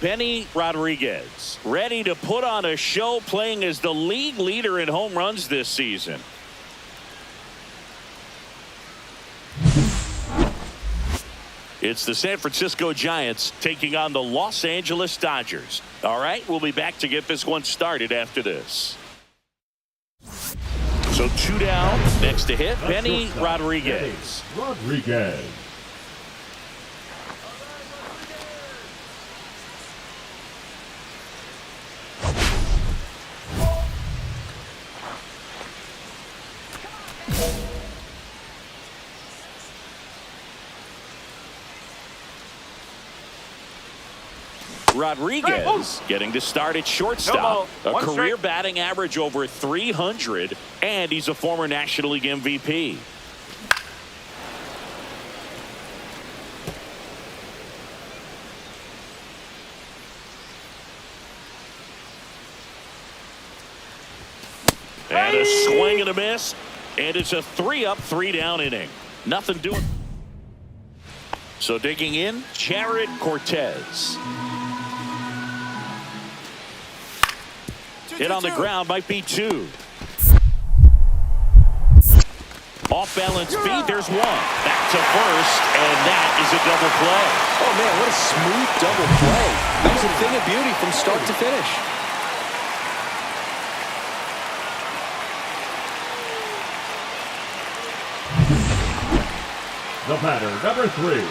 Benny Rodriguez, ready to put on a show, playing as the league leader in home runs this season. It's the San Francisco Giants taking on the Los Angeles Dodgers. All right, we'll be back to get this one started after this. So 2 down, next to hit, Benny Rodriguez. Rodriguez getting to start at shortstop. A career batting average over 300, and he's a former National League MVP. And a swing and a miss, and it's a 3-up, 3-down inning. Nothing doing. So digging in, Jared Cortez. Hit on the ground, might be 2. Off balance feed, there's 1. Back to first, and that is a double play. Oh man, what a smooth double play. That was a thing of beauty from start to finish. The batter, number 3,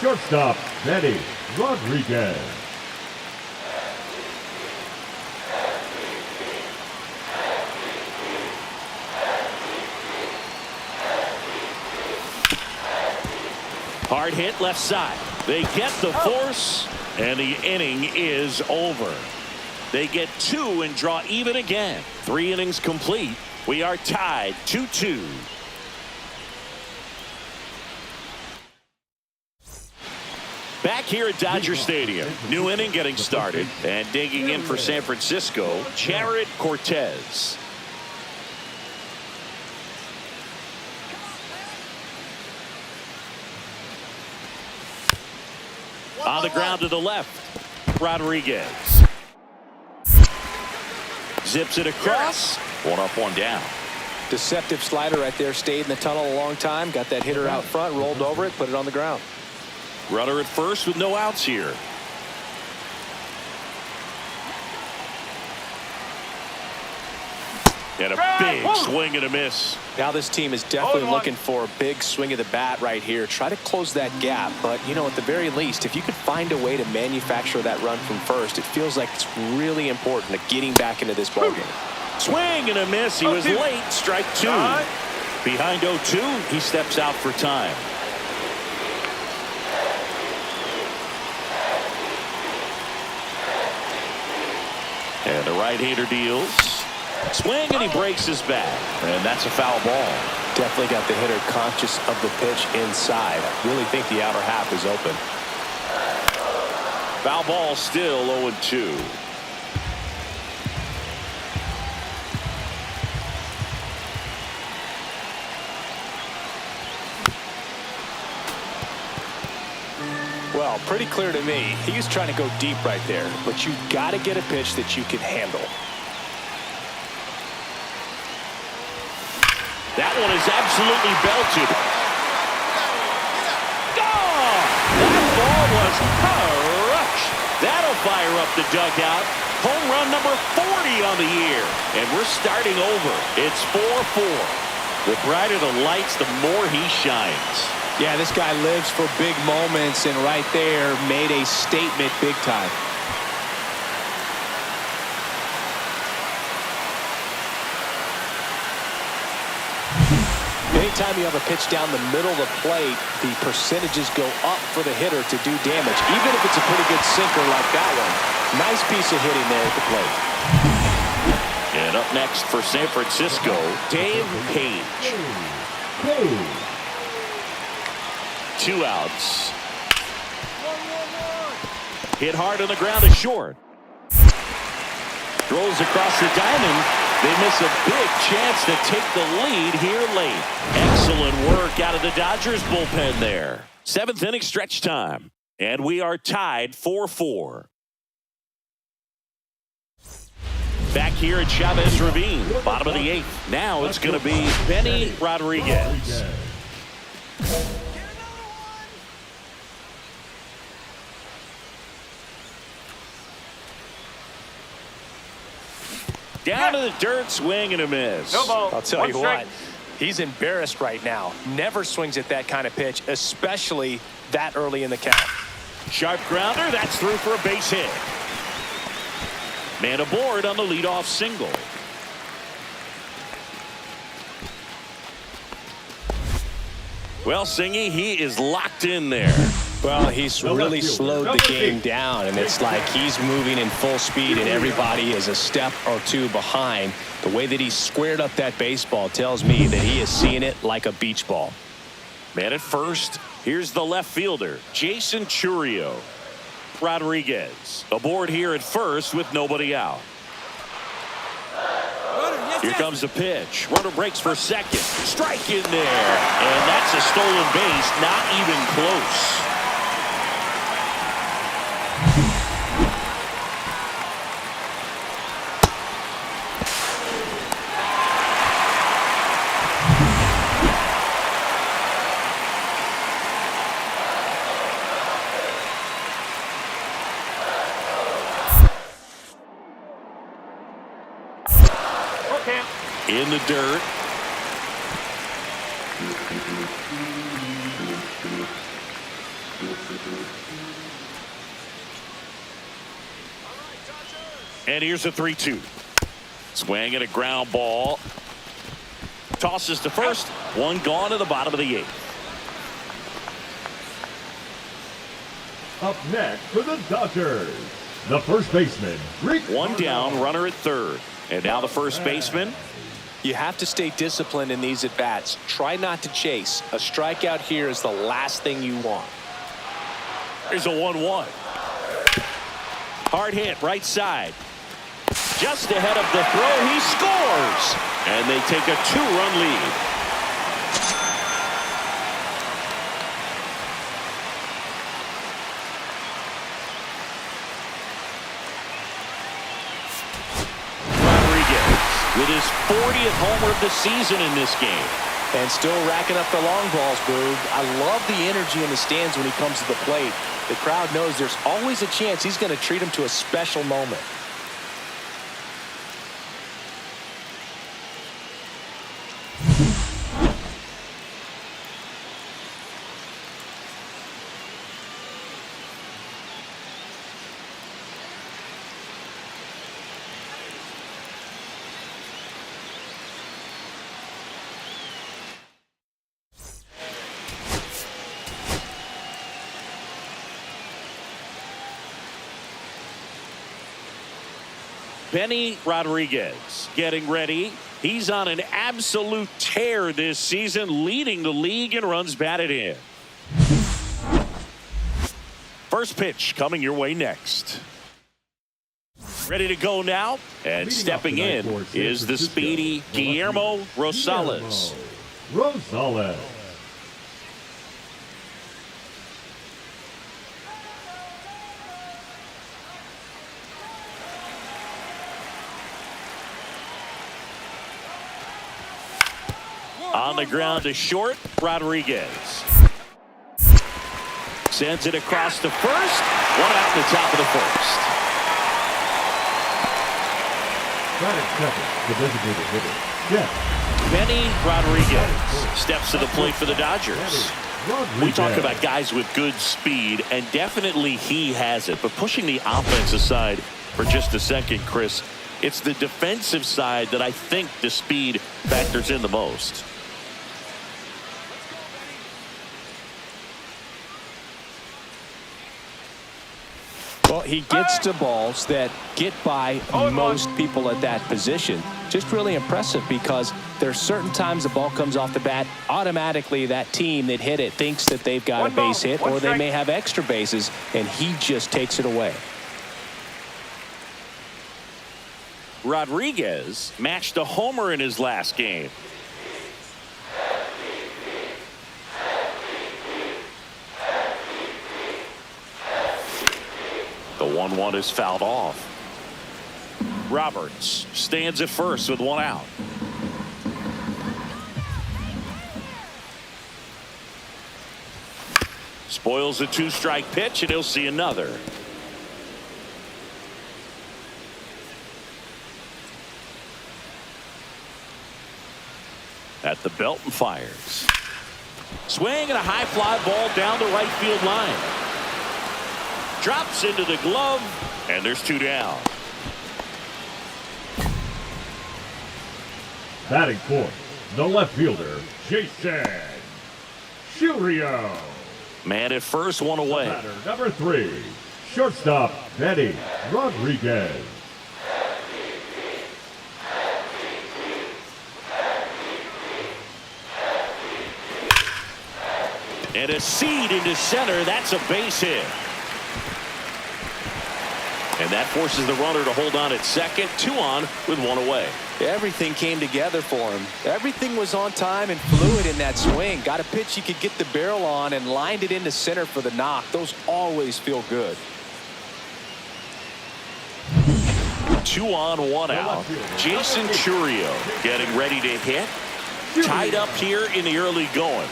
shortstop, Benny Rodriguez. Hard hit left side. They get the force, and the inning is over. They get 2 and draw even again. 3 innings complete. We are tied 2-2. Back here at Dodger Stadium, new inning getting started, and digging in for San Francisco, Jared Cortez. On the ground to the left, Rodriguez. Zips it across. 1 up, 1 down. Deceptive slider right there. Stayed in the tunnel a long time. Got that hitter out front, rolled over it, put it on the ground. Runner at first with no outs here. And a big swing and a miss. Now this team is definitely looking for a big swing of the bat right here. Try to close that gap. But, you know, at the very least, if you could find a way to manufacture that run from first, it feels like it's really important to getting back into this ballgame. Swing and a miss. He was late. Strike 2. Behind 0-2, he steps out for time. And the right-hander deals. Swing, and he breaks his bat. And that's a foul ball. Definitely got the hitter conscious of the pitch inside. I really think the outer half is open. Foul ball, still 0-2. Well, pretty clear to me. He was trying to go deep right there. But you got to get a pitch that you can handle. That one is absolutely belted. Oh! That ball was crushed. That'll fire up the dugout. Home run number 40 on the year. And we're starting over. It's 4-4. The brighter the lights, the more he shines. Yeah, this guy lives for big moments, and right there made a statement big time. Anytime you have a pitch down the middle of the plate, the percentages go up for the hitter to do damage, even if it's a pretty good sinker like that one. Nice piece of hitting there at the plate. And up next for San Francisco, Dave Page. 2 outs. Hit hard on the ground is short. Throws across the diamond. They miss a big chance to take the lead here late. Excellent work out of the Dodgers bullpen there. 7th inning stretch time. And we are tied 4-4. Back here at Chavez Ravine, bottom of the 8th. Now it's going to be Benny Rodriguez. Down to the dirt, swing and a miss. No ball. I'll tell you what, he's embarrassed right now. Never swings at that kind of pitch, especially that early in the count. Sharp grounder, that's through for a base hit. Man aboard on the leadoff single. Well, Singy, he is locked in there. Well, he's really slowed the game down, and it's like he's moving in full speed, and everybody is a step or two behind. The way that he squared up that baseball tells me that he is seeing it like a beach ball. Man at first, here's the left fielder, Jason Churio. Rodriguez aboard here at first with nobody out. Here comes the pitch. Runner breaks for second. Strike in there. And that's a stolen base. Not even close. In the dirt. And here's a 3-2. Swing and a ground ball. Tosses to first. One gone to the bottom of the 8th. Up next for the Dodgers, the first baseman, Rick. One down, runner at third. And now the first baseman. You have to stay disciplined in these at-bats. Try not to chase. A strikeout here is the last thing you want. Here's a 1-1. Hard hit, right side. Just ahead of the throw, he scores! And they take a 2-run lead. With his 40th homer of the season in this game. And still racking up the long balls, Boog. I love the energy in the stands when he comes to the plate. The crowd knows there's always a chance he's going to treat him to a special moment. Benny Rodriguez getting ready. He's on an absolute tear this season, leading the league in runs batted in. First pitch coming your way next. Ready to go now, and stepping in is the speedy Guillermo Rosales. Rosales. On the ground to short, Rodriguez. Sends it across to first. One out in the top of the first. Batting second, the designated hitter, Jeff. Benny Rodriguez steps to the plate for the Dodgers. We talk about guys with good speed, and definitely he has it. But pushing the offense aside for just a second, Chris, it's the defensive side that I think the speed factors in the most. Well, he gets to balls that get by most people at that position. Just really impressive because there's certain times the ball comes off the bat, automatically that team that hit it thinks that they've got a base hit, or they may have extra bases, and he just takes it away. Rodriguez matched a homer in his last game. The 1-1 is fouled off. Roberts stands at first with one out. Spoils a two-strike pitch, and he'll see another. At the belt and fires. Swing and a high fly ball down the right field line. Drops into the glove, and there's two down. Batting fourth, the left fielder, Jason Churio. Man at first, one away. Batter number 3, shortstop, Benny Rodriguez. And a seed into center. That's a base hit. And that forces the runner to hold on at second. 2 on with 1 away. Everything came together for him. Everything was on time and fluid in that swing. Got a pitch he could get the barrel on and lined it into center for the knock. Those always feel good. 2 on, 1 out. Jason Churio getting ready to hit. Tied up here in the early going.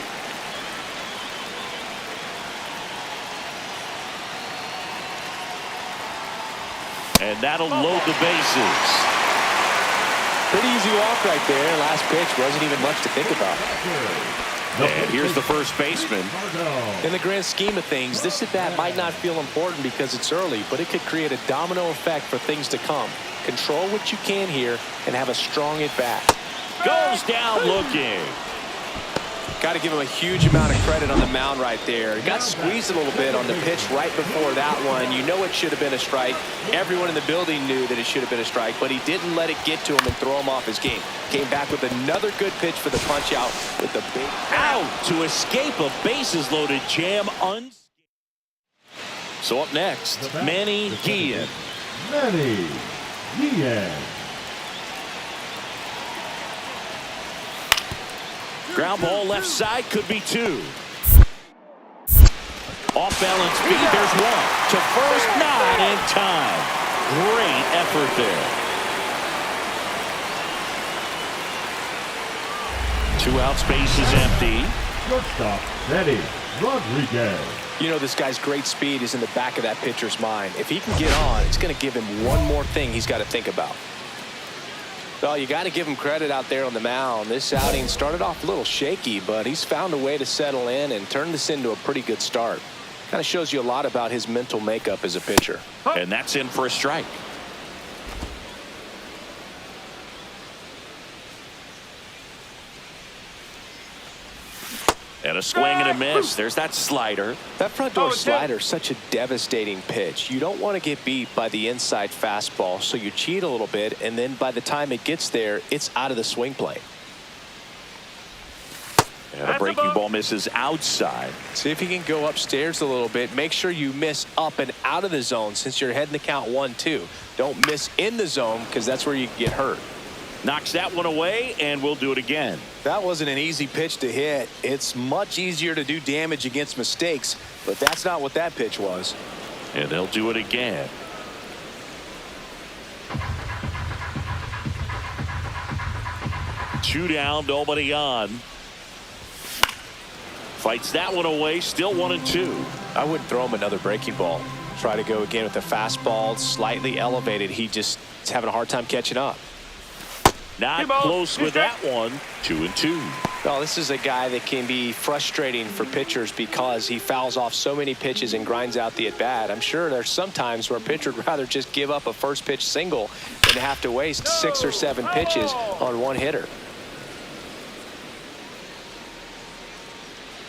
And that'll load the bases. Pretty easy walk right there. Last pitch wasn't even much to think about. And here's the first baseman. In the grand scheme of things, this at-bat might not feel important because it's early, but it could create a domino effect for things to come. Control what you can here and have a strong at-bat. Goes down looking. Got to give him a huge amount of credit on the mound right there. He got squeezed a little bit on the pitch right before that one. You know it should have been a strike. Everyone in the building knew that it should have been a strike, but he didn't let it get to him and throw him off his game. Came back with another good pitch for the punch out with the big out to escape a bases loaded jam. So up next, Manny Guillen. Manny Guillen. Ground ball left side, could be 2. Off balance beat, there's 1. To first, not in time. Great effort there. 2 outs, base is empty. Shortstop, Benny Rodriguez. You know, this guy's great speed is in the back of that pitcher's mind. If he can get on, it's going to give him one more thing he's got to think about. Well, you got to give him credit out there on the mound. This outing started off a little shaky, but he's found a way to settle in and turn this into a pretty good start. Kind of shows you a lot about his mental makeup as a pitcher. And that's in for a strike. And a swing and a miss. There's that slider. That front door slider is such a devastating pitch. You don't want to get beat by the inside fastball, so you cheat a little bit, and then by the time it gets there, it's out of the swing plane. And a breaking ball misses outside. See if you can go upstairs a little bit. Make sure you miss up and out of the zone since you're heading to count 1-2. Don't miss in the zone because that's where you get hurt. Knocks that one away, and we'll do it again. That wasn't an easy pitch to hit. It's much easier to do damage against mistakes, but that's not what that pitch was. And they'll do it again. Two down, nobody on. Fights that one away, still 1-2. I wouldn't throw him another breaking ball. Try to go again with the fastball, slightly elevated. He just is having a hard time catching up. Not close with that one. 2-2. Well, this is a guy that can be frustrating for pitchers because he fouls off so many pitches and grinds out the at-bat. I'm sure there's some times where a pitcher would rather just give up a first pitch single than have to waste 6 or 7 pitches on one hitter.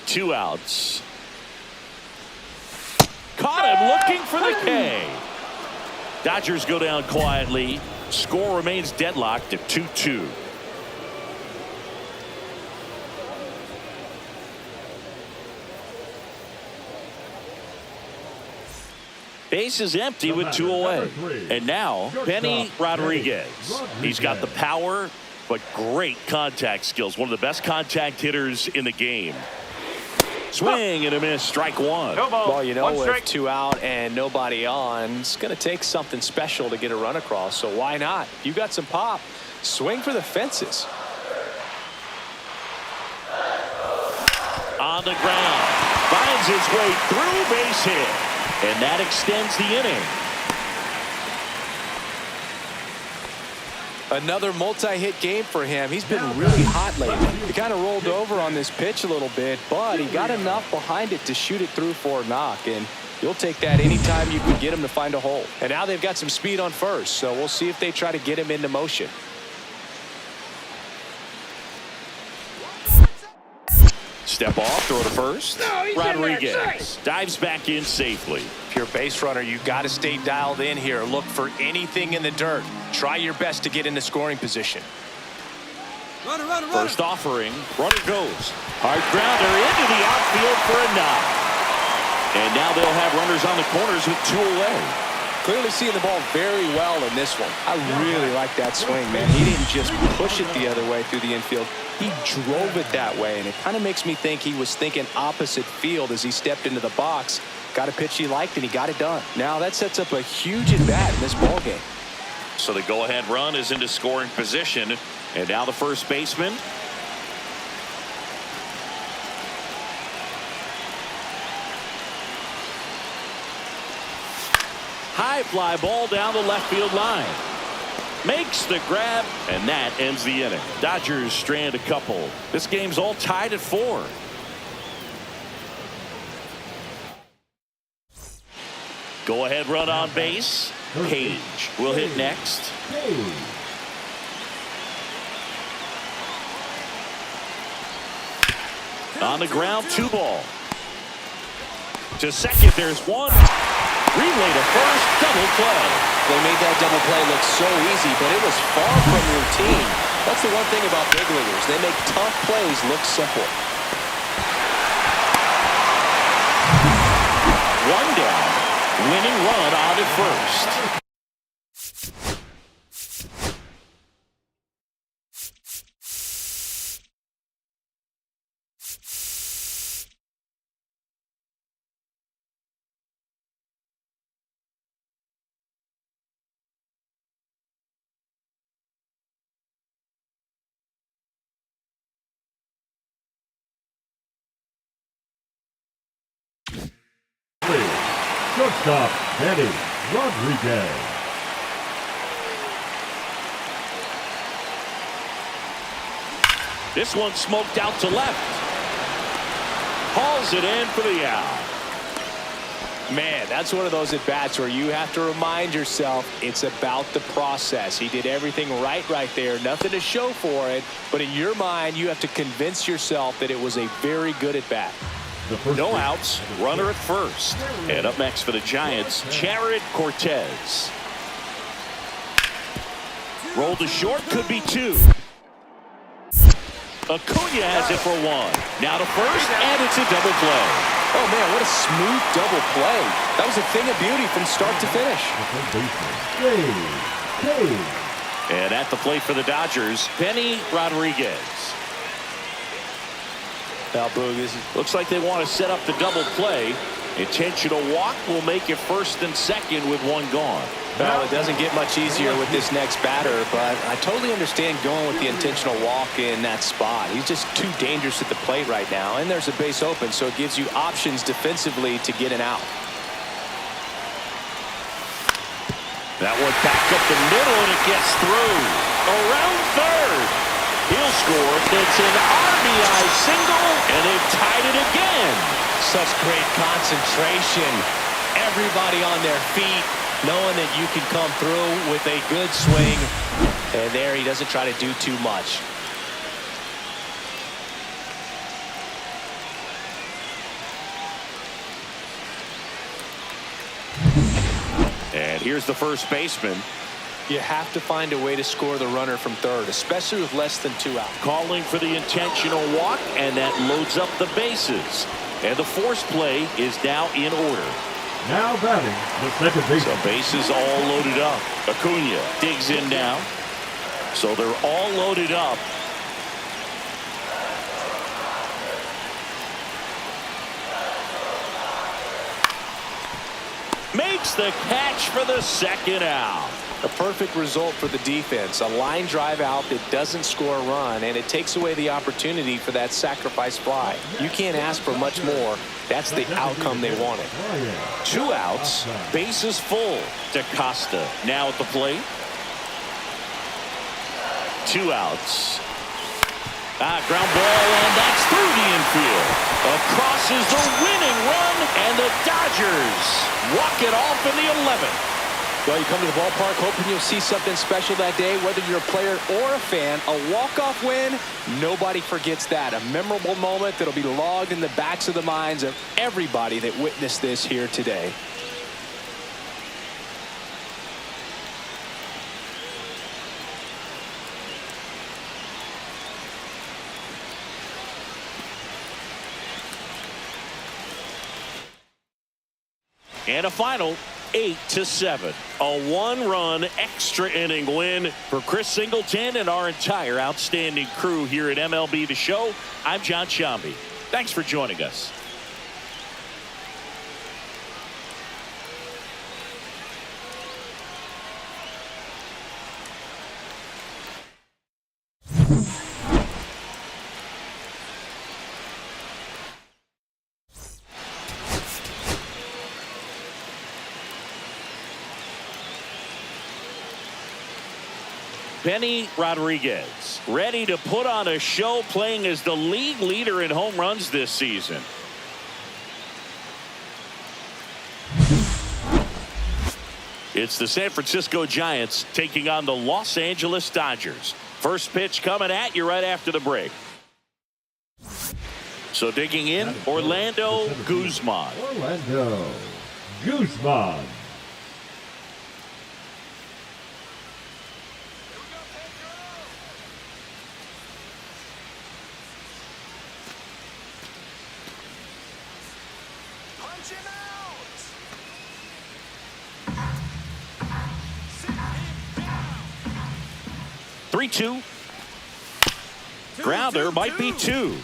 2 outs. Caught him looking for the K. Dodgers go down quietly. Score remains deadlocked at 2-2. Base is empty with 2 away. And now, Benny Rodriguez. He's got the power, but great contact skills. One of the best contact hitters in the game. Swing and a miss, strike one. No ball. Well, you know, One strike. with 2 out and nobody on, it's going to take something special to get a run across. So why not? You got some pop. Swing for the fences. On the ground. Finds his way through, base hit. And that extends the inning. Another multi-hit game for him. He's been really hot lately. He kind of rolled over on this pitch a little bit, but he got enough behind it to shoot it through for a knock. And you'll take that anytime you can get him to find a hole. And now they've got some speed on first, so we'll see if they try to get him into motion. Step off, throw to first. Rodriguez dives back in safely. If you're a base runner, you got to stay dialed in here. Look for anything in the dirt. Try your best to get into scoring position. Runner. First offering, runner goes. Hard grounder into the outfield for a knock. And now they'll have runners on the corners with 2 away. Clearly seeing the ball very well in this one. I really like that swing, man. He didn't just push it the other way through the infield. He drove it that way, and it kind of makes me think he was thinking opposite field as he stepped into the box. Got a pitch he liked, and he got it done. Now that sets up a huge at-bat in this ball game. So the go-ahead run is into scoring position. And now the first baseman. High fly ball down the left field line. Makes the grab, and that ends the inning. Dodgers strand a couple. This game's all tied at 4. Go ahead run on base. Page will hit next. On the ground, 2 ball. To second, there's 1. Relay to first, double play. They made that double play look so easy, but it was far from routine. That's the one thing about big leaguers. They make tough plays look simple. 1 down. Winning run on at first. Shortstop, Eddie Rodriguez. This one smoked out to left. Hauls it in for the out. Man, that's one of those at-bats where you have to remind yourself it's about the process. He did everything right there. Nothing to show for it. But in your mind, you have to convince yourself that it was a very good at-bat. No outs, runner at first. And up next for the Giants, Jared Cortez. Roll to short, could be 2. Acuna has it for 1. Now to first, and it's a double play. Oh, man, what a smooth double play. That was a thing of beauty from start to finish. And at the plate for the Dodgers, Benny Rodriguez. Now, Boog, Looks like they want to set up the double play. Intentional walk will make it first and second with 1 gone. Well, it doesn't get much easier with this next batter, but I totally understand going with the intentional walk in that spot. He's just too dangerous at the plate right now, and there's a base open, so it gives you options defensively to get an out. That one back up the middle, and it gets through. Around third. He'll score. It's an RBI single, and they've tied it again. Such great concentration. Everybody on their feet, knowing that you can come through with a good swing. And there he doesn't try to do too much. And here's the first baseman. You have to find a way to score the runner from third, especially with less than 2 out. Calling for the intentional walk, and that loads up the bases. And the force play is now in order. Now batting the second baseman. So bases all loaded up. Acuna digs in now. So they're all loaded up. makes the catch for the second out. A perfect result for the defense. A line drive out that doesn't score a run, and it takes away the opportunity for that sacrifice fly. You can't ask for much more. That's the outcome they wanted. 2 outs, bases full. DaCosta now at the plate. 2 outs. Ground ball, and that's through the infield. Across is the winning run, and the Dodgers walk it off in the 11th. Well, you come to the ballpark hoping you'll see something special that day, whether you're a player or a fan. A walk-off win, nobody forgets that. A memorable moment that'll be logged in the backs of the minds of everybody that witnessed this here today. And a final 8-7. A 1-run extra inning win for Chris Singleton and our entire outstanding crew here at MLB The Show. I'm John Shambi. Thanks for joining us. Benny Rodriguez ready to put on a show, playing as the league leader in home runs this season. It's the San Francisco Giants taking on the Los Angeles Dodgers. First pitch coming at you right after the break. So digging in, Orlando Guzman. Orlando Guzman. Punch him out! 3-2. Grounder might be 2.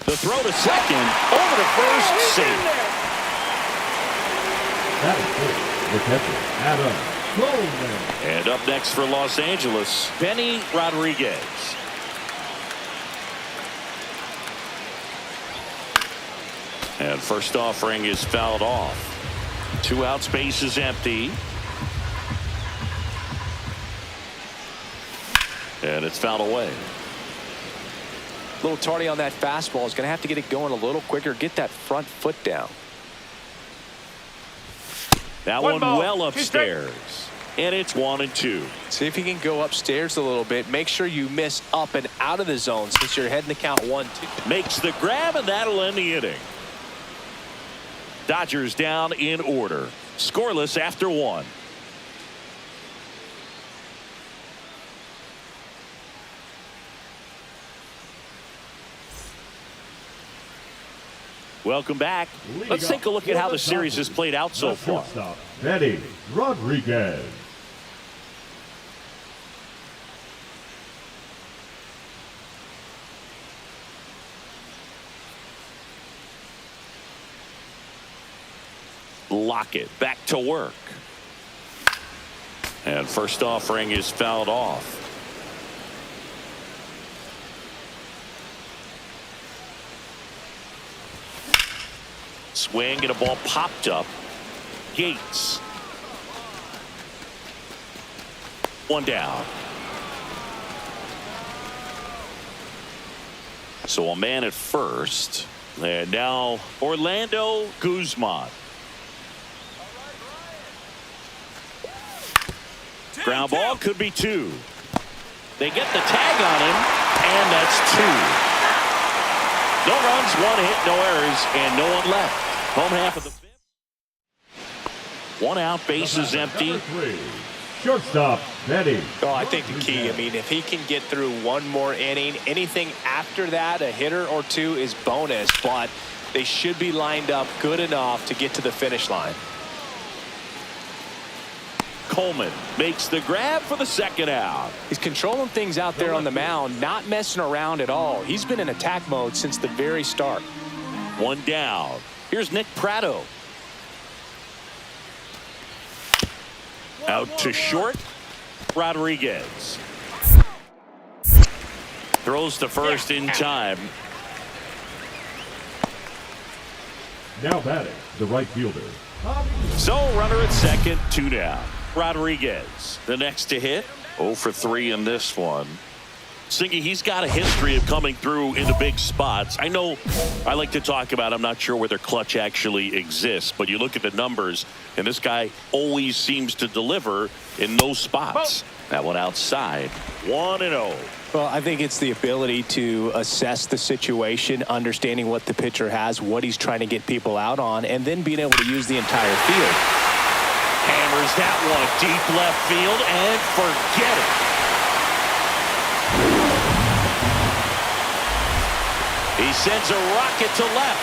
The throw to second, over to first, safe. That is good. The catcher, Adam Coleman. And up next for Los Angeles, Benny Rodriguez. And first offering is fouled off. 2 outs, base is empty. And it's fouled away. A little tardy on that fastball. Is going to have to get it going a little quicker. Get that front foot down. That one well upstairs. And it's 1-2. See if you can go upstairs a little bit. Make sure you miss up and out of the zone since you're heading to count 1-2. Makes the grab, and that'll end the inning. Dodgers down in order. Scoreless after 1. Welcome back. Let's take a look at how the series has played out so far. Benny Rodriguez. Lockett back to work. And first offering is fouled off. Swing and a ball popped up. Gates. 1 down. So a man at first. And now Orlando Guzman. Ground ball could be 2. They get the tag on him, and that's 2. No runs, 1 hit, no errors, and no one left. Home half of the 5th. 1 out, base is empty. Shortstop, Benny. Oh, I think the key, I mean, if he can get through 1 more inning, anything after that, a hitter or 2 is bonus, but they should be lined up good enough to get to the finish line. Coleman makes the grab for the second out. He's controlling things out there on the mound, not messing around at all. He's been in attack mode since the very start. 1 down. Here's Nick Pratto. Out to short. Rodriguez throws to first in time. Now batting, the right fielder. So runner at second, 2 down. Rodriguez, the next to hit. 0 for 3 in this one. Singy, he's got a history of coming through into big spots. I know I like to talk about, I'm not sure whether clutch actually exists, but you look at the numbers, and this guy always seems to deliver in those spots. That one outside, 1-0. Well, I think it's the ability to assess the situation, understanding what the pitcher has, what he's trying to get people out on, and then being able to use the entire field. Hammers that one deep left field, and forget it. He sends a rocket to left.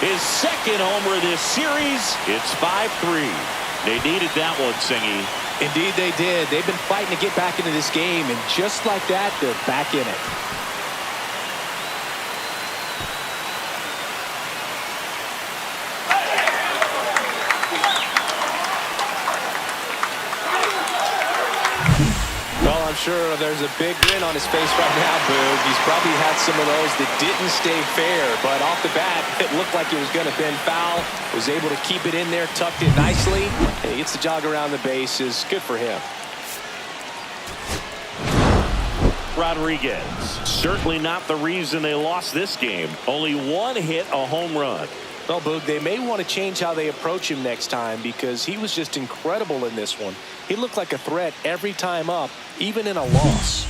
His second homer this series. It's 5-3. They needed that one, Singy. Indeed they did. They've been fighting to get back into this game, and just like that, they're back in it. Well, I'm sure there's a big grin on his face right now, Boog. He's probably had some of those that didn't stay fair, but off the bat, it looked like it was going to bend foul. Was able to keep it in there, tucked it nicely, and he gets the jog around the bases. Good for him. Rodriguez, certainly not the reason they lost this game. Only one hit, a home run. Well, Boog, they may want to change how they approach him next time because he was just incredible in this one. He looked like a threat every time up, even in a loss.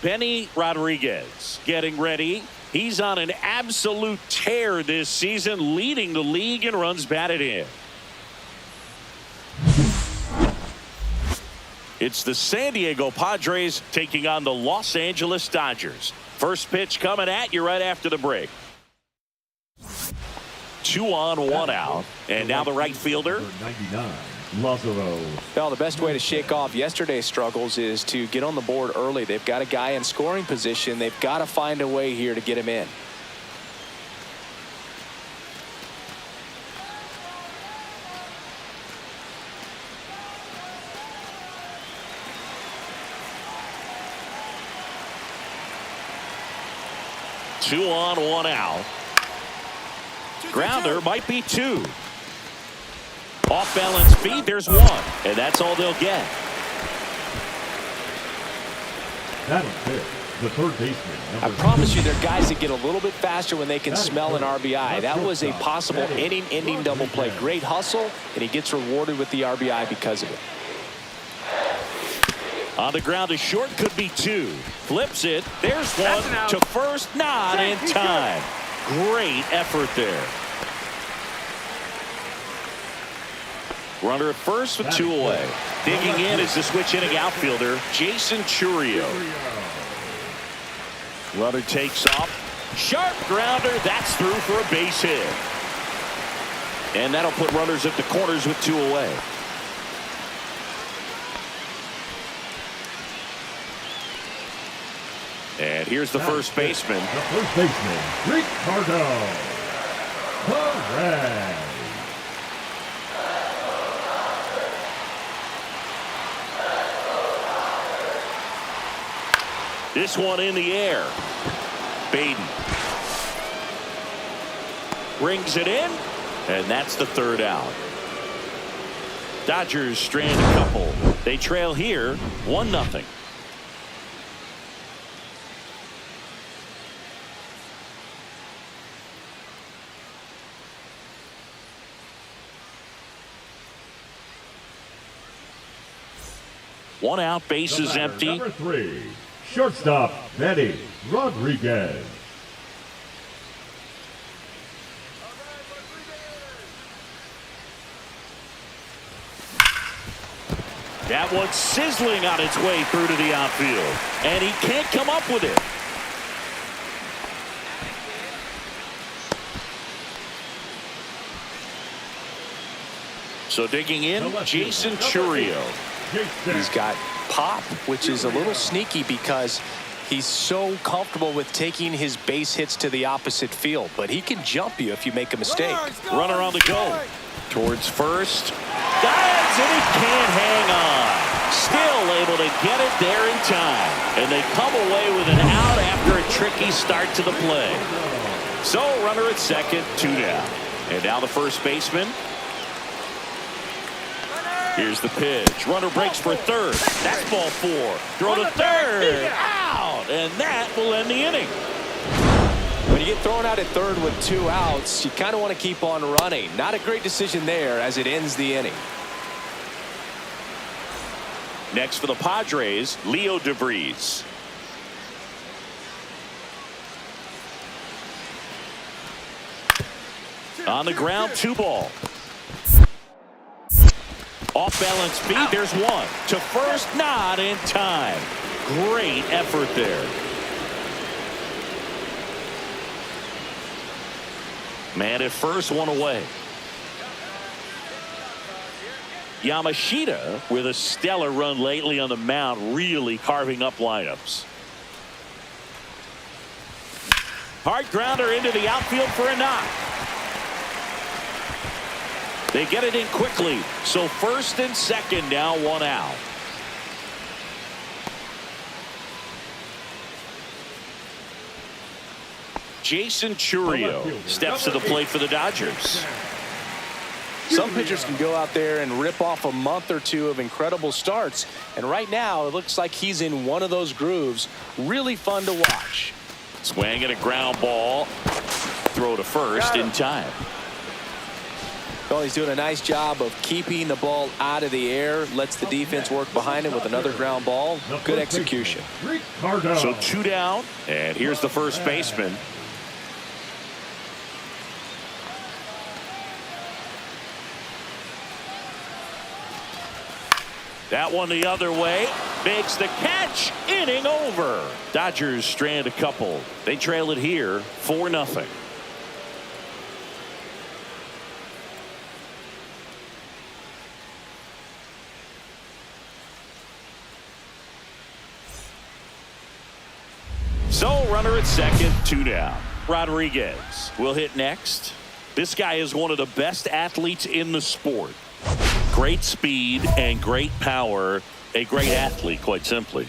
Benny Rodriguez getting ready. He's on an absolute tear this season, leading the league in runs batted in. It's the San Diego Padres taking on the Los Angeles Dodgers. First pitch coming at you right after the break. 2 on, 1 out. And now the right fielder. 99, Lazaro. Well, the best way to shake off yesterday's struggles is to get on the board early. They've got a guy in scoring position. They've got to find a way here to get him in. Two on, 1 out. Grounder might be 2. Off balance feed, there's 1. And that's all they'll get. That'll fit. The third baseman. I promise you, there are guys that get a little bit faster when they can smell an RBI. That was a possible inning-ending double play. Great hustle, and he gets rewarded with the RBI because of it. On the ground to short, could be 2. Flips it. There's 1 to first, not in time. Great effort there. Runner at first with 2 away. Digging in is the switch hitting outfielder, Jason Churio. Runner takes off. Sharp grounder. That's through for a base hit. And that'll put runners at the corners with 2 away. And here's the first baseman. The first baseman, Ricardo. Perez. This one in the air. Baden brings it in, and that's the 3rd out. Dodgers strand a couple. They trail here 1-0. One out, bases empty. Number 3, shortstop, Betty Rodriguez. That one's sizzling on its way through to the outfield, and he can't come up with it. So digging in, Jason Churio. He's got pop, which is a little sneaky because he's so comfortable with taking his base hits to the opposite field, but he can jump you if you make a mistake. Runner on the go. Towards first. Dives, and he can't hang on. Still able to get it there in time. And they come away with an out after a tricky start to the play. So runner at second, 2 down. And now the first baseman. Here's the pitch. Runner breaks for third. That's ball 4. Throw to third. Out. And that will end the inning. When you get thrown out at third with 2 outs, you kind of want to keep on running. Not a great decision there as it ends the inning. Next for the Padres, Leo DeVries. On the ground, 2 ball. Off balance speed, there's 1. To first, not in time. Great effort there. Man at first, 1 away. Yamashita with a stellar run lately on the mound, really carving up lineups. Hard grounder into the outfield for a knock. They get it in quickly, so first and second now 1 out. Jason Churio steps to the plate for the Dodgers. Some pitchers can go out there and rip off a month or 2 of incredible starts, and right now it looks like he's in one of those grooves. Really fun to watch. Swing and a ground ball. Throw to first in time. Well, he's doing a nice job of keeping the ball out of the air. Lets the defense work behind him with another ground ball. Good execution. So 2 down, and here's the first baseman. That one the other way. Makes the catch. Inning over. Dodgers strand a couple. They trail it here 4-0. So runner at second, 2 down. Rodriguez will hit next. This guy is one of the best athletes in the sport. Great speed and great power. A great athlete, quite simply.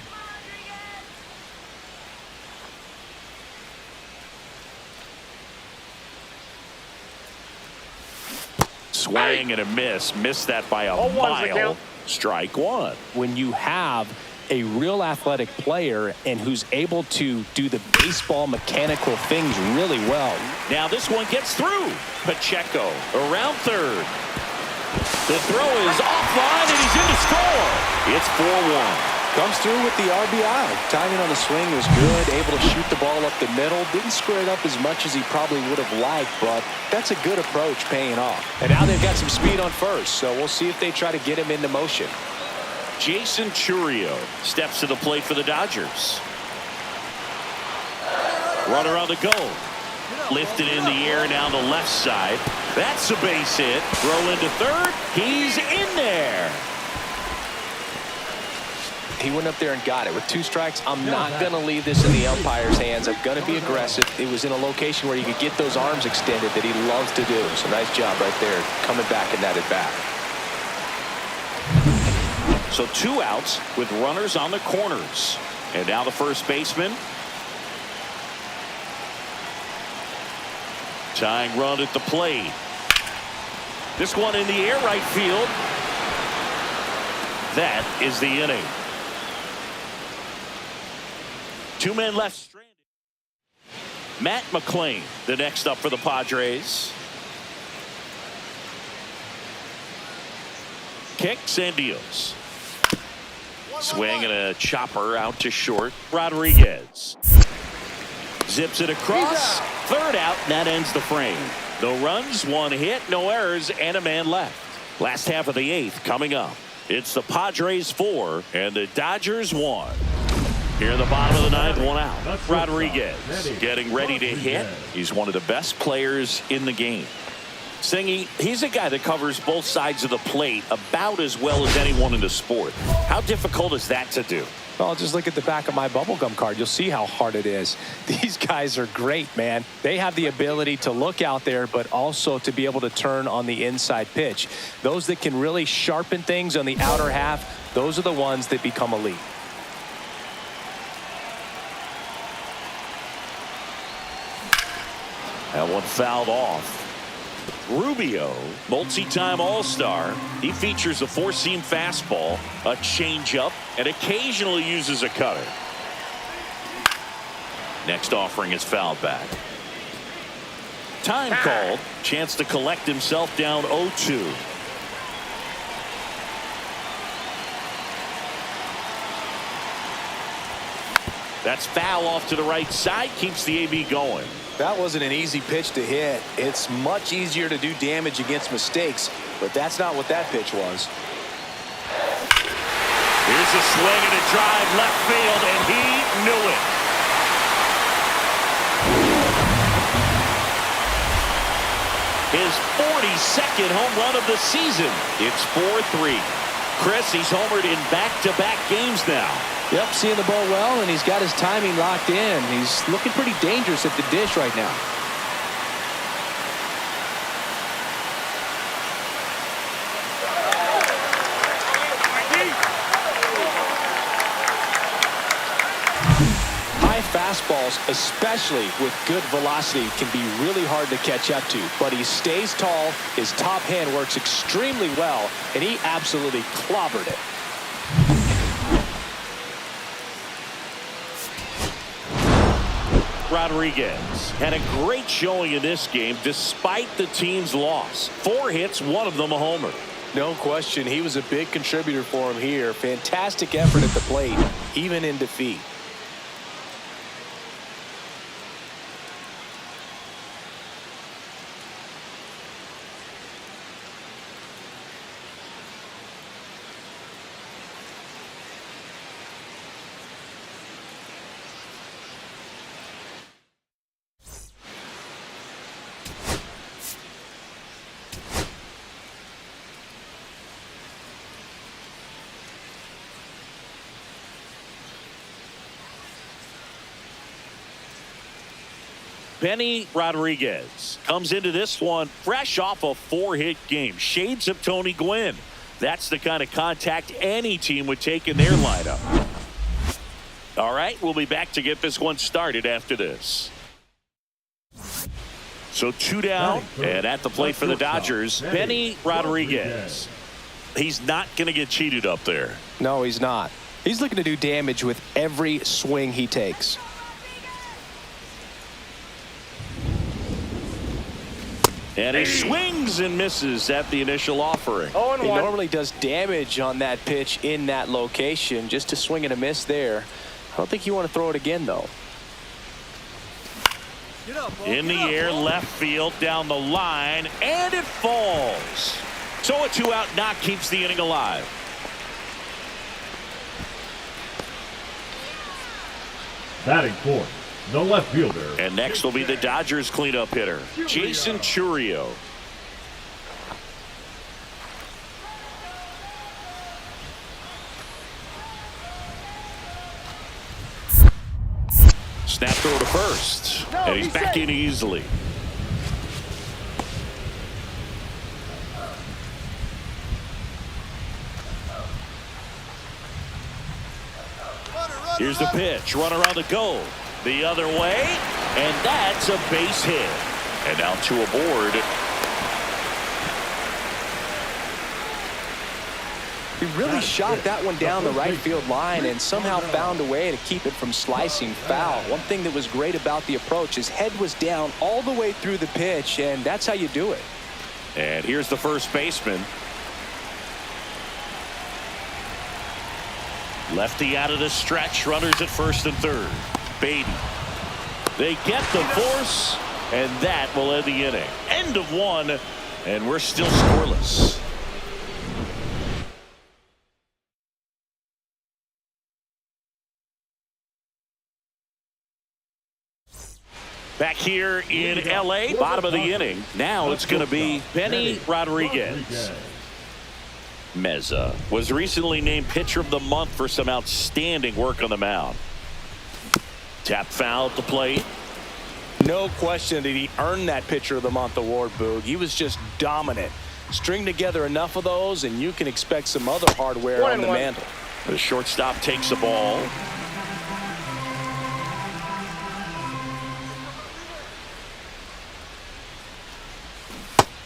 Swing and a miss. Missed that by a mile. Strike 1. When you have a real athletic player and who's able to do the baseball mechanical things really well. Now this one gets through. Pacheco around third. The throw is offline and he's in to score. It's 4-1. Comes through with the RBI. Timing on the swing was good. Able to shoot the ball up the middle. Didn't square it up as much as he probably would have liked, but that's a good approach paying off. And now they've got some speed on first, so we'll see if they try to get him into motion. Jason Churio steps to the plate for the Dodgers. Runner on the go. Lifted in the air down the left side. That's a base hit. Throw into third. He's in there. He went up there and got it. With 2 strikes, I'm not going to leave this in the umpire's hands. I'm going to be aggressive. It was in a location where you could get those arms extended that he loves to do. So nice job right there coming back in that at bat. So 2 outs with runners on the corners. And now the first baseman. Tying run at the plate. This one in the air right field. That is the inning. 2 men left stranded. Matt McClain, the next up for the Padres. Kicks and deals. Swing and a chopper out to short. Rodriguez zips it across. Third out, and that ends the frame. No runs, one hit, no errors, and a man left. Last half of the eighth coming up. It's the Padres 4 and the Dodgers 1. Here in the bottom of the ninth, one out. Rodriguez getting ready to hit. He's one of the best players in the game. Singy, he's a guy that covers both sides of the plate about as well as anyone in the sport. How difficult is that to do? Well, just look at the back of my bubblegum card. You'll see how hard it is. These guys are great, man. They have the ability to look out there, but also to be able to turn on the inside pitch. Those that can really sharpen things on the outer half, those are the ones that become elite. That one fouled off. Rubio, multi-time All-Star. He features a four-seam fastball, a changeup, and occasionally uses a cutter. Next offering is fouled back. Time called. Chance to collect himself down 0-2. That's foul off to the right side. Keeps the AB going. That wasn't an easy pitch to hit. It's much easier to do damage against mistakes, but that's not what that pitch was. Here's a swing and a drive left field, and he knew it. His 42nd home run of the season. It's 4-3. Chris, he's homered in back-to-back games now. Yep, seeing the ball well, and he's got his timing locked in. He's looking pretty dangerous at the dish right now. High fastballs, especially with good velocity, can be really hard to catch up to. But he stays tall, his top hand works extremely well, and he absolutely clobbered it. Rodriguez had a great showing in this game despite the team's loss. 4 hits, one of them a homer. No question, he was a big contributor for him here. Fantastic effort at the plate, even in defeat. Benny Rodriguez comes into this one fresh off a 4-hit game. Shades of Tony Gwynn. That's the kind of contact any team would take in their lineup. All right, we'll be back to get this one started after this. So 2 down, and at the plate for the Dodgers, Benny Rodriguez. He's not going to get cheated up there. No, he's not. He's looking to do damage with every swing he takes. And he swings and misses at the initial offering. He normally does damage on that pitch in that location. Just to swing and a miss there. I don't think you want to throw it again, though. In the air, left field, down the line, and it falls. So a 2-out knock keeps the inning alive. Batting fourth, the left fielder. And next will be the Dodgers cleanup hitter, Jason Churio. Snap throw to first, and he's back in easily. Here's the pitch, runner on the go. The other way, and that's a base hit. And now 2 aboard. He really shot that one down the right field line and somehow found a way to keep it from slicing foul. One thing that was great about the approach, his head was down all the way through the pitch, and that's how you do it. And here's the first baseman. Lefty out of the stretch. Runners at first and third. Beatty. They get the force, and that will end the inning. End of one, and we're still scoreless. Back here in L.A., bottom of the inning. Now it's going to be Benny Rodriguez. Meza was recently named Pitcher of the Month for some outstanding work on the mound. Tap foul at the plate. No question that he earned that Pitcher of the Month award, Boog. He was just dominant. String together enough of those, and you can expect some other hardware on the mantle. The shortstop takes the ball.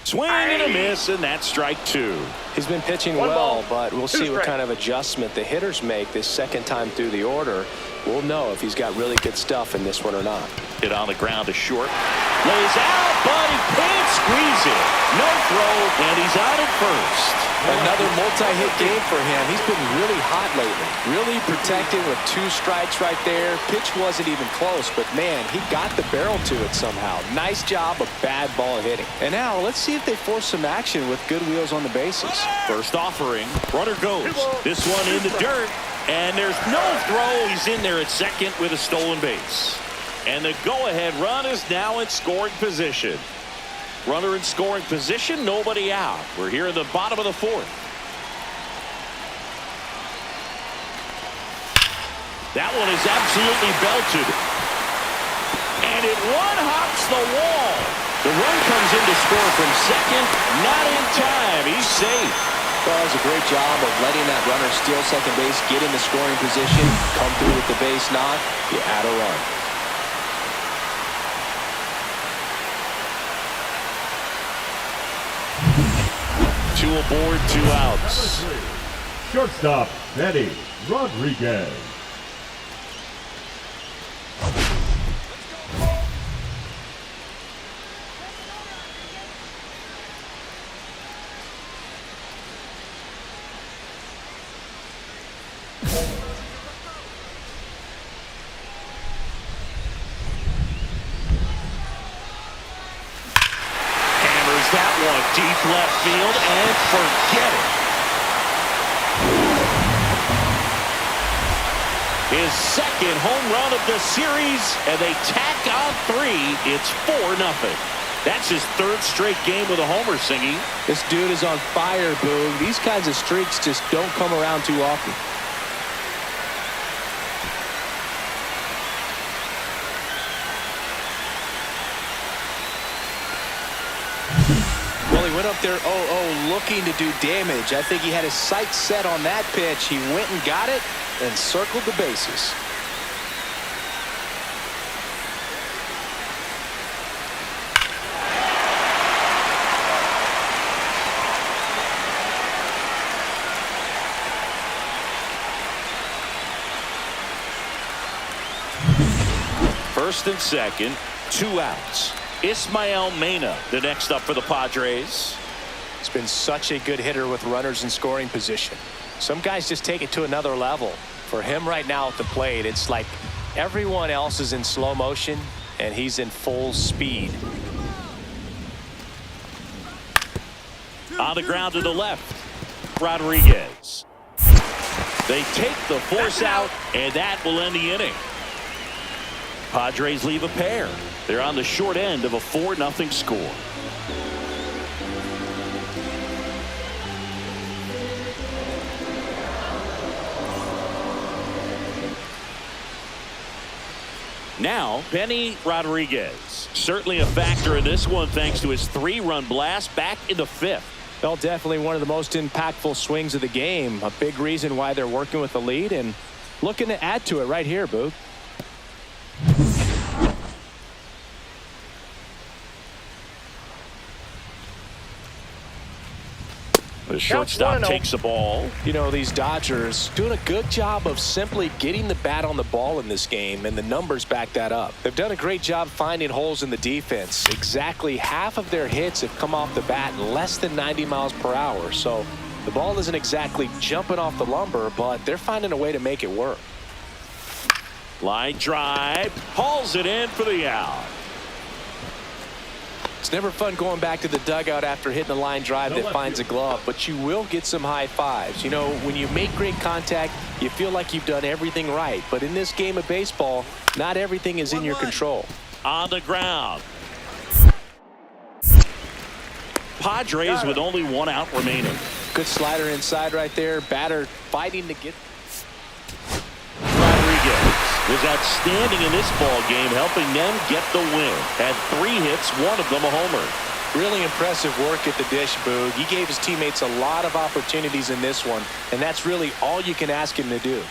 Swing and a miss, and that's strike two. He's been pitching well, but we'll see what kind of adjustment the hitters make this second time through the order. We'll know if he's got really good stuff in this one or not. Hit on the ground to short. Lays out, but he can't squeeze it. No throw, and he's out at first. Another multi-hit game for him. He's been really hot lately. Really protecting with 2 strikes right there. Pitch wasn't even close, but man, he got the barrel to it somehow. Nice job of bad ball hitting. And now let's see if they force some action with good wheels on the bases. First offering. Runner goes. This one in the dirt. And there's no throw. He's in there at second with a stolen base. And the go-ahead run is now in scoring position. Runner in scoring position, nobody out. We're here in the bottom of the fourth. That one is absolutely belted. And it one-hops the wall. The run comes in to score from second. Not in time. He's safe. Well, that was a great job of letting that runner steal second base, get in the scoring position, come through with the base knock. You add a run. Two aboard, 2 outs. Shortstop, Benny Rodriguez. That one deep left field, and forget it. His second home run of the series, and they tack on 3. It's 4-0. That's his 3rd straight game with a homer, Singy. This dude is on fire, Boog. These kinds of streaks just don't come around too often. Well, he went up there 0-0 looking to do damage. I think he had his sights set on that pitch. He went and got it and circled the bases. First and second, 2 outs. Ismael Mena, the next up for the Padres. He's been such a good hitter with runners in scoring position. Some guys just take it to another level. For him right now at the plate, it's like everyone else is in slow motion and he's in full speed. On the ground to the left, Rodriguez. They take the force out, and that will end the inning. Padres leave a pair. They're on the short end of a 4-0 score. Now, Benny Rodriguez. Certainly a factor in this one thanks to his 3-run blast back in the 5th. Well, definitely one of the most impactful swings of the game. A big reason why they're working with the lead and looking to add to it right here, Boog. The shortstop takes the ball. You know, these Dodgers doing a good job of simply getting the bat on the ball in this game, and the numbers back that up. They've done a great job finding holes in the defense. Exactly half of their hits have come off the bat less than 90 miles per hour. So The ball isn't exactly jumping off the lumber, but they're finding a way to make it work. Line drive, hauls it in for the out. It's never fun going back to the dugout after hitting a line drive that finds a glove, but you will get some high fives. You know, when you make great contact, you feel like you've done everything right. But in this game of baseball, not everything is in your control. On the ground. Padres with only one out remaining. Good slider inside right there. Batter fighting to get. Rodriguez was outstanding in this ball game, helping them get the win. Had 3 hits, one of them a homer. Really impressive work at the dish, Boog. He gave his teammates a lot of opportunities in this one, and that's really all you can ask him to do.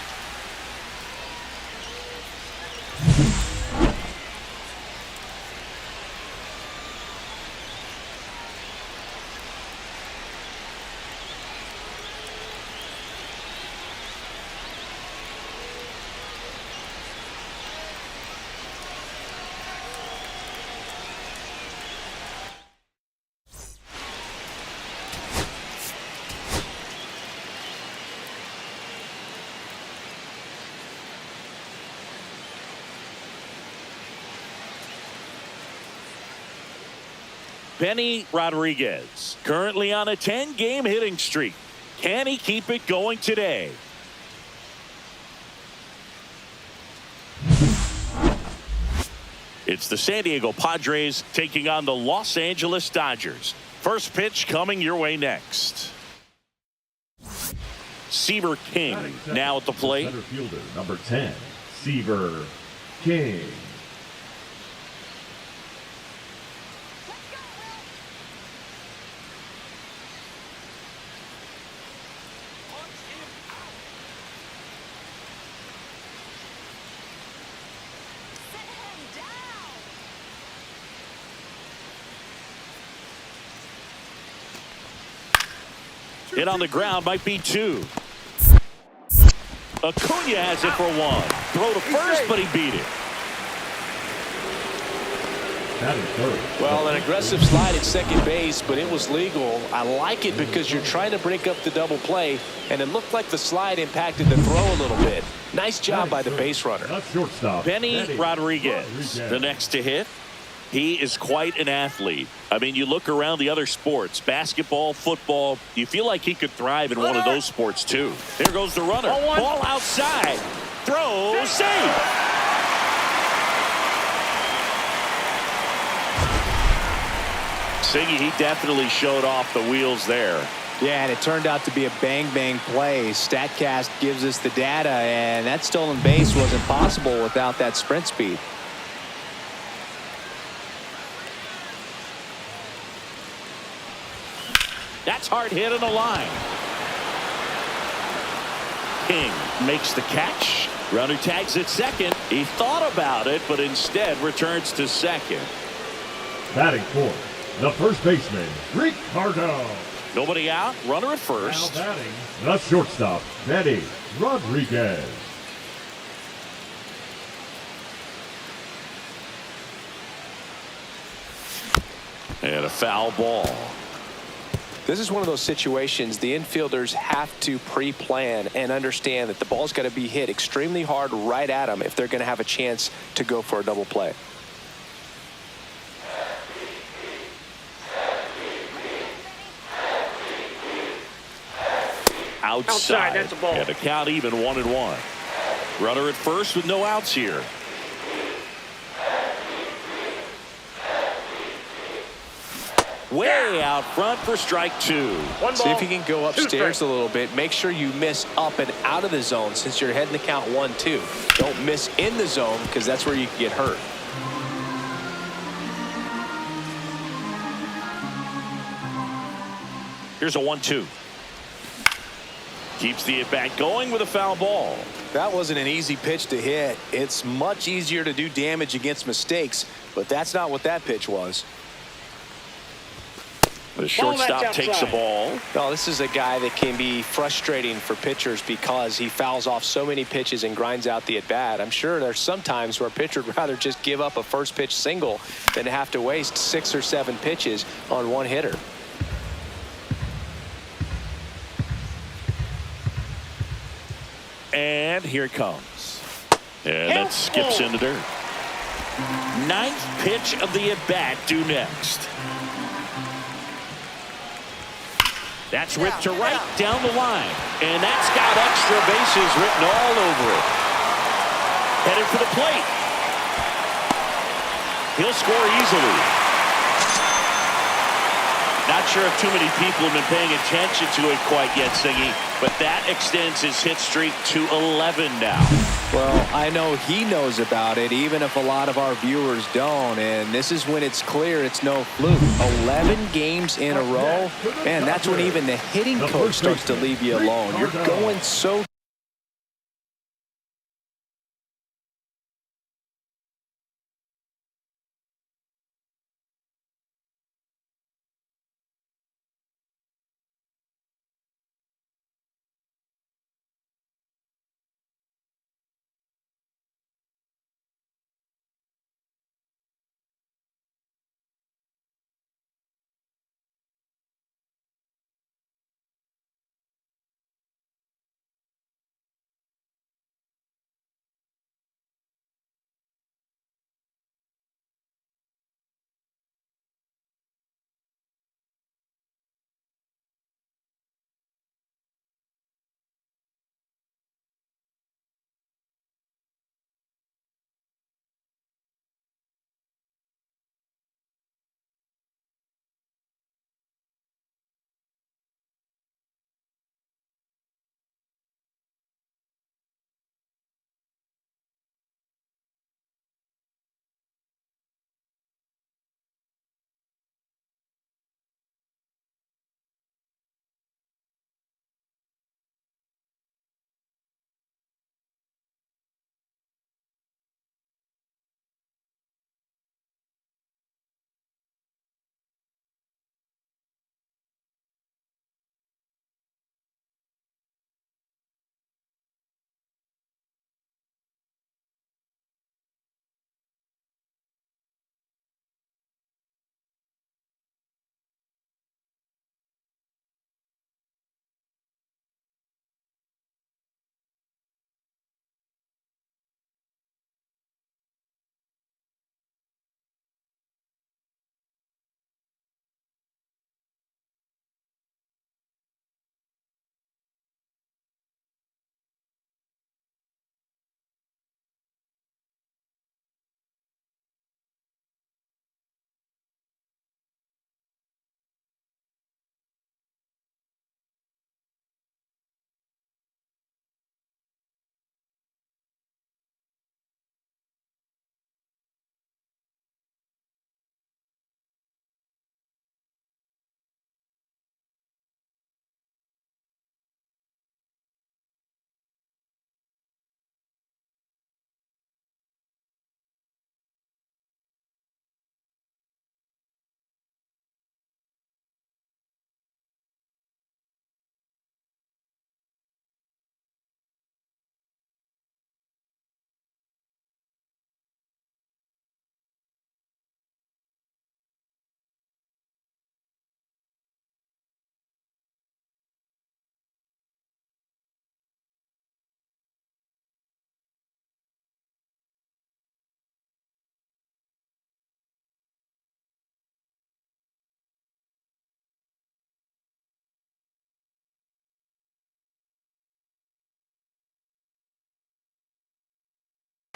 Benny Rodriguez, currently on a 10-game hitting streak. Can he keep it going today? It's the San Diego Padres taking on the Los Angeles Dodgers. First pitch coming your way next. Seaver King now at the plate. Center fielder, number 10, Seaver King. Hit on the ground, might be 2. Acuna has it for 1. Throw to first, but he beat it. Well, an aggressive slide at second base, but it was legal. I like it because you're trying to break up the double play, and it looked like the slide impacted the throw a little bit. Nice job by the base runner. Benny Rodriguez, the next to hit. He is quite an athlete. I mean, you look around the other sports, basketball, football, you feel like he could thrive in one of those sports too. There goes the runner. Ball outside. Throw, save. Siggy, he definitely showed off the wheels there. Yeah, and it turned out to be a bang-bang play. StatCast gives us the data, and that stolen base wasn't possible without that sprint speed. That's hard hit on the line. King makes the catch. Runner tags at second. He thought about it, but instead returns to second. Batting fourth, the first baseman, Ricardo. Nobody out. Runner at first. Now batting, the shortstop, Benny Rodriguez. And a foul ball. This is one of those situations the infielders have to pre-plan and understand that the ball's got to be hit extremely hard right at them if they're going to have a chance to go for a double play. Outside. That's a ball. And the count even 1-1. Runner at first with no outs here. Way out front for strike 2. See if you can go upstairs a little bit. Make sure you miss up and out of the zone since you're heading the count 1-2. Don't miss in the zone because that's where you can get hurt. Here's a 1-2. Keeps the at-bat going with a foul ball. That wasn't an easy pitch to hit. It's much easier to do damage against mistakes, but that's not what that pitch was. The shortstop takes the ball. Oh, this is a guy that can be frustrating for pitchers because he fouls off so many pitches and grinds out the at-bat. I'm sure there's some times where a pitcher would rather just give up a first pitch single than have to waste 6 or 7 pitches on one hitter. And here it comes. And that skips into dirt. Ninth pitch of the at-bat due next. That's ripped to right down the line. And that's got extra bases written all over it. Headed for the plate. He'll score easily. Not sure if too many people have been paying attention to it quite yet, Siggy, but that extends his hit streak to 11 now. Well, I know he knows about it, even if a lot of our viewers don't. And this is when it's clear it's no fluke. 11 games in a row. Man, that's when even the hitting coach starts to leave you alone. You're going so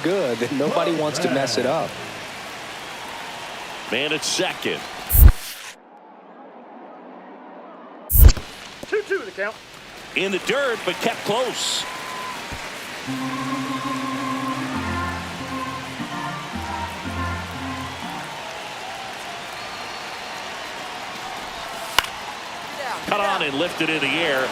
good that nobody wants to mess it up. Man at second. 2-2 the count. In the dirt, but kept close. Cut on and lifted in the air.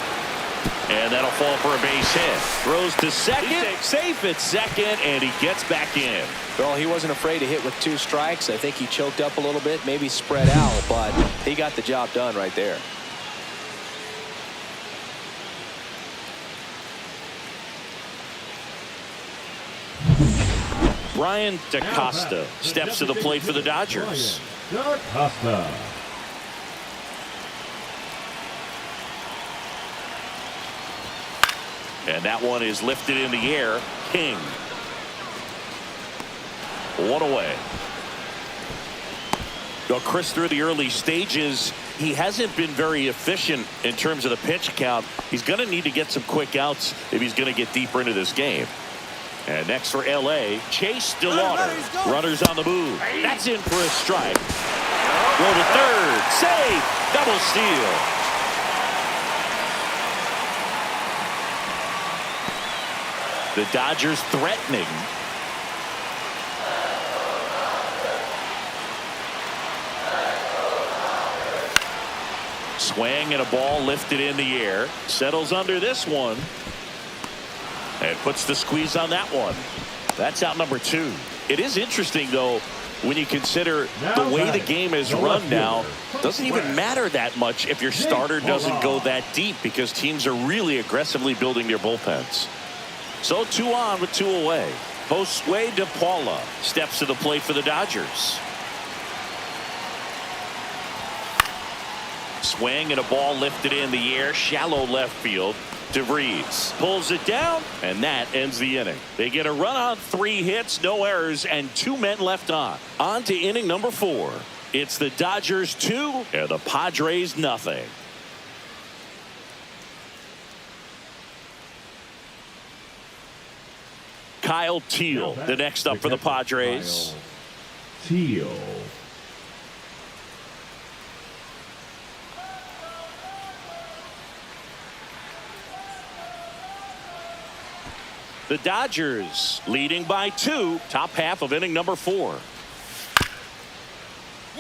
And that'll fall for a base hit. Throws to second. Safe at second, and he gets back in. Well, he wasn't afraid to hit with 2 strikes. I think he choked up a little bit, maybe spread out, but he got the job done right there. Brian DaCosta steps to the plate for the Dodgers. DaCosta. And that one is lifted in the air. King. One away. Well, Chris, through the early stages, he hasn't been very efficient in terms of the pitch count. He's going to need to get some quick outs if he's going to get deeper into this game. And next for L.A., Chase DeLauder. Runners on the move. That's in for a strike. Roll to third. Save. Double steal. The Dodgers threatening. Swing and a ball lifted in the air. Settles under this one. And puts the squeeze on that one. That's out number 2. It is interesting, though, when you consider the way the game is run now. Doesn't even matter that much if your starter doesn't go that deep, because teams are really aggressively building their bullpens. So 2 on with 2 away. Josue De Paula steps to the plate for the Dodgers. Swing and a ball lifted in the air. Shallow left field. DeVries pulls it down, and that ends the inning. They get a run on 3 hits, no errors, and 2 men left on. On to inning number 4. It's the Dodgers 2 and the Padres nothing. Kyle Teal, the next up for the Padres. Teal. The Dodgers leading by 2. Top half of inning number 4.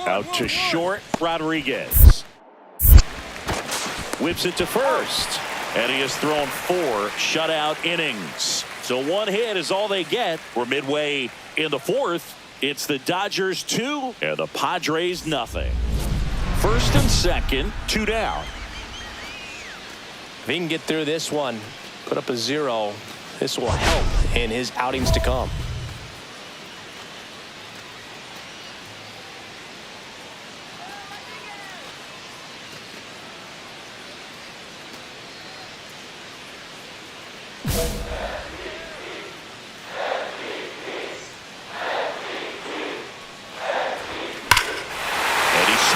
Out to short, Rodriguez. Whips it to first. And he has thrown 4 shutout innings. So 1 hit is all they get. We're midway in the 4th. It's the Dodgers 2 and the Padres nothing. First and second, 2 down. If he can get through this one, put up a 0. This will help in his outings to come.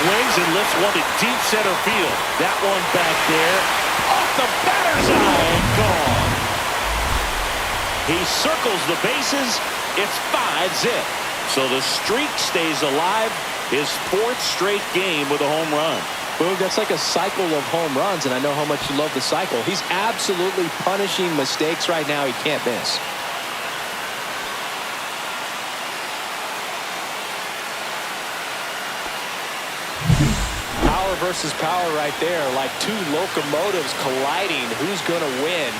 Swings and lifts one to deep center field. That one back there. Off the batter's eye and gone. He circles the bases. It's 5-zip. So the streak stays alive. His 4th straight game with a home run. Boog, that's like a cycle of home runs, and I know how much you love the cycle. He's absolutely punishing mistakes right now he can't miss. Power versus power right there, like 2 locomotives colliding. Who's going to win?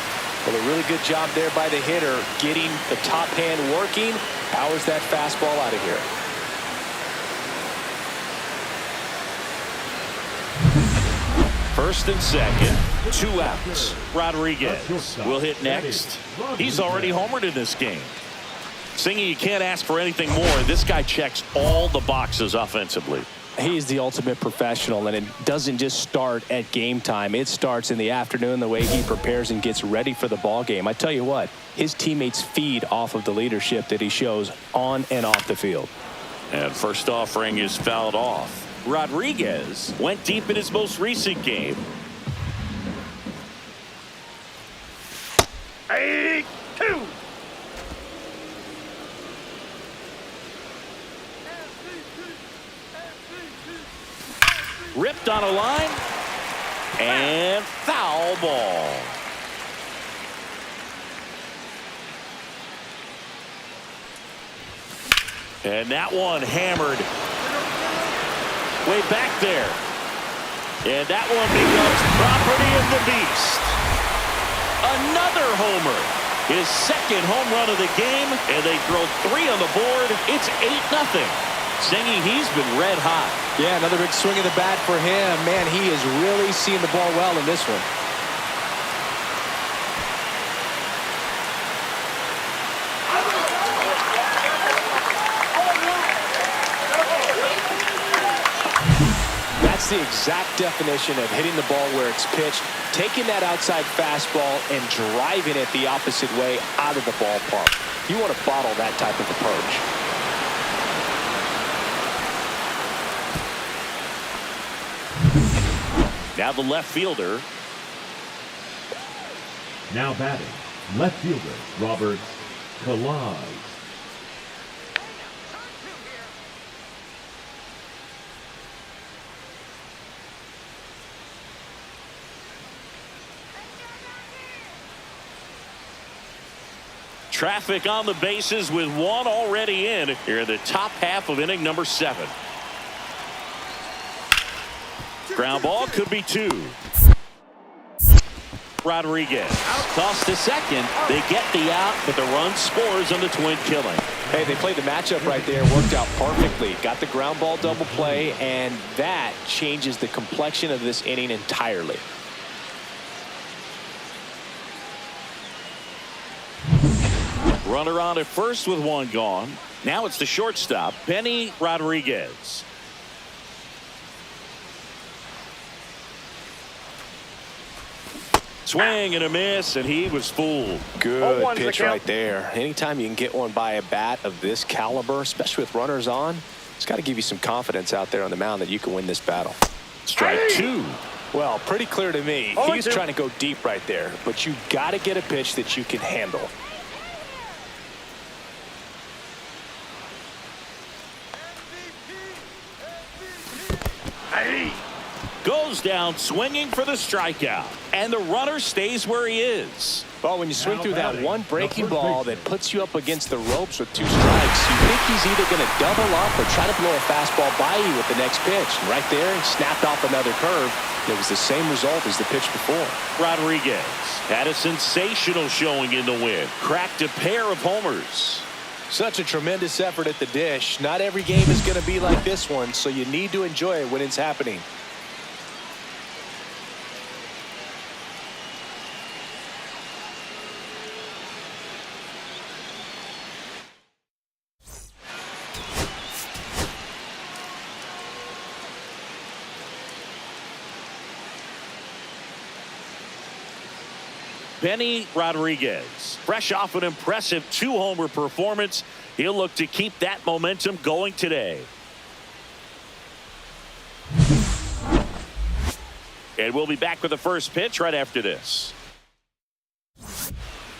Well, a really good job there by the hitter, getting the top hand working. Powers that fastball out of here. First and second, 2 outs. Rodriguez will hit next. He's already homered in this game. Singing, you can't ask for anything more. This guy checks all the boxes offensively. He's the ultimate professional, and it doesn't just start at game time. It starts in the afternoon, the way he prepares and gets ready for the ball game. I tell you what, his teammates feed off of the leadership that he shows on and off the field. And first offering is fouled off. Rodriguez went deep in his most recent game. 8-2. Ripped on a line and foul ball. And that one hammered way back there. And that one becomes property of the beast. Another homer. His 2nd home run of the game, and they throw 3 on the board. It's 8-0. Singing, he's been red hot. Yeah, another big swing of the bat for him. Man, he is really seeing the ball well in this one. the exact definition of hitting the ball where it's pitched, taking that outside fastball and driving it the opposite way out of the ballpark. You want to bottle that type of approach. Now the left fielder. Now batting, left fielder Robert Kalaz. Traffic on the bases with one already in here in the top half of inning number 7. Ground ball could be 2. Rodriguez tossed to second. They get the out, but the run scores on the twin killing. Hey, they played the matchup right there. Worked out perfectly. Got the ground ball double play, and that changes the complexion of this inning entirely. Runner on at first with one gone. Now it's the shortstop, Benny Rodriguez. Swing and a miss, and he was fooled. Good pitch right there. Anytime you can get one by a bat of this caliber, especially with runners on, it's got to give you some confidence out there on the mound that you can win this battle. Strike 2. Well, pretty clear to me. He was trying to go deep right there, but you got to get a pitch that you can handle. Goes down swinging for the strikeout, and the runner stays where he is. Well, when you swing through that one breaking ball that puts you up against the ropes with 2 strikes, you think he's either going to double up or try to blow a fastball by you with the next pitch. And right there, he snapped off another curve. It was the same result as the pitch before. Rodriguez had a sensational showing in the win. Cracked a pair of homers. Such a tremendous effort at the dish. Not every game is going to be like this one, so you need to enjoy it when it's happening. Benny Rodriguez, fresh off an impressive 2-homer performance. He'll look to keep that momentum going today. And we'll be back with the first pitch right after this.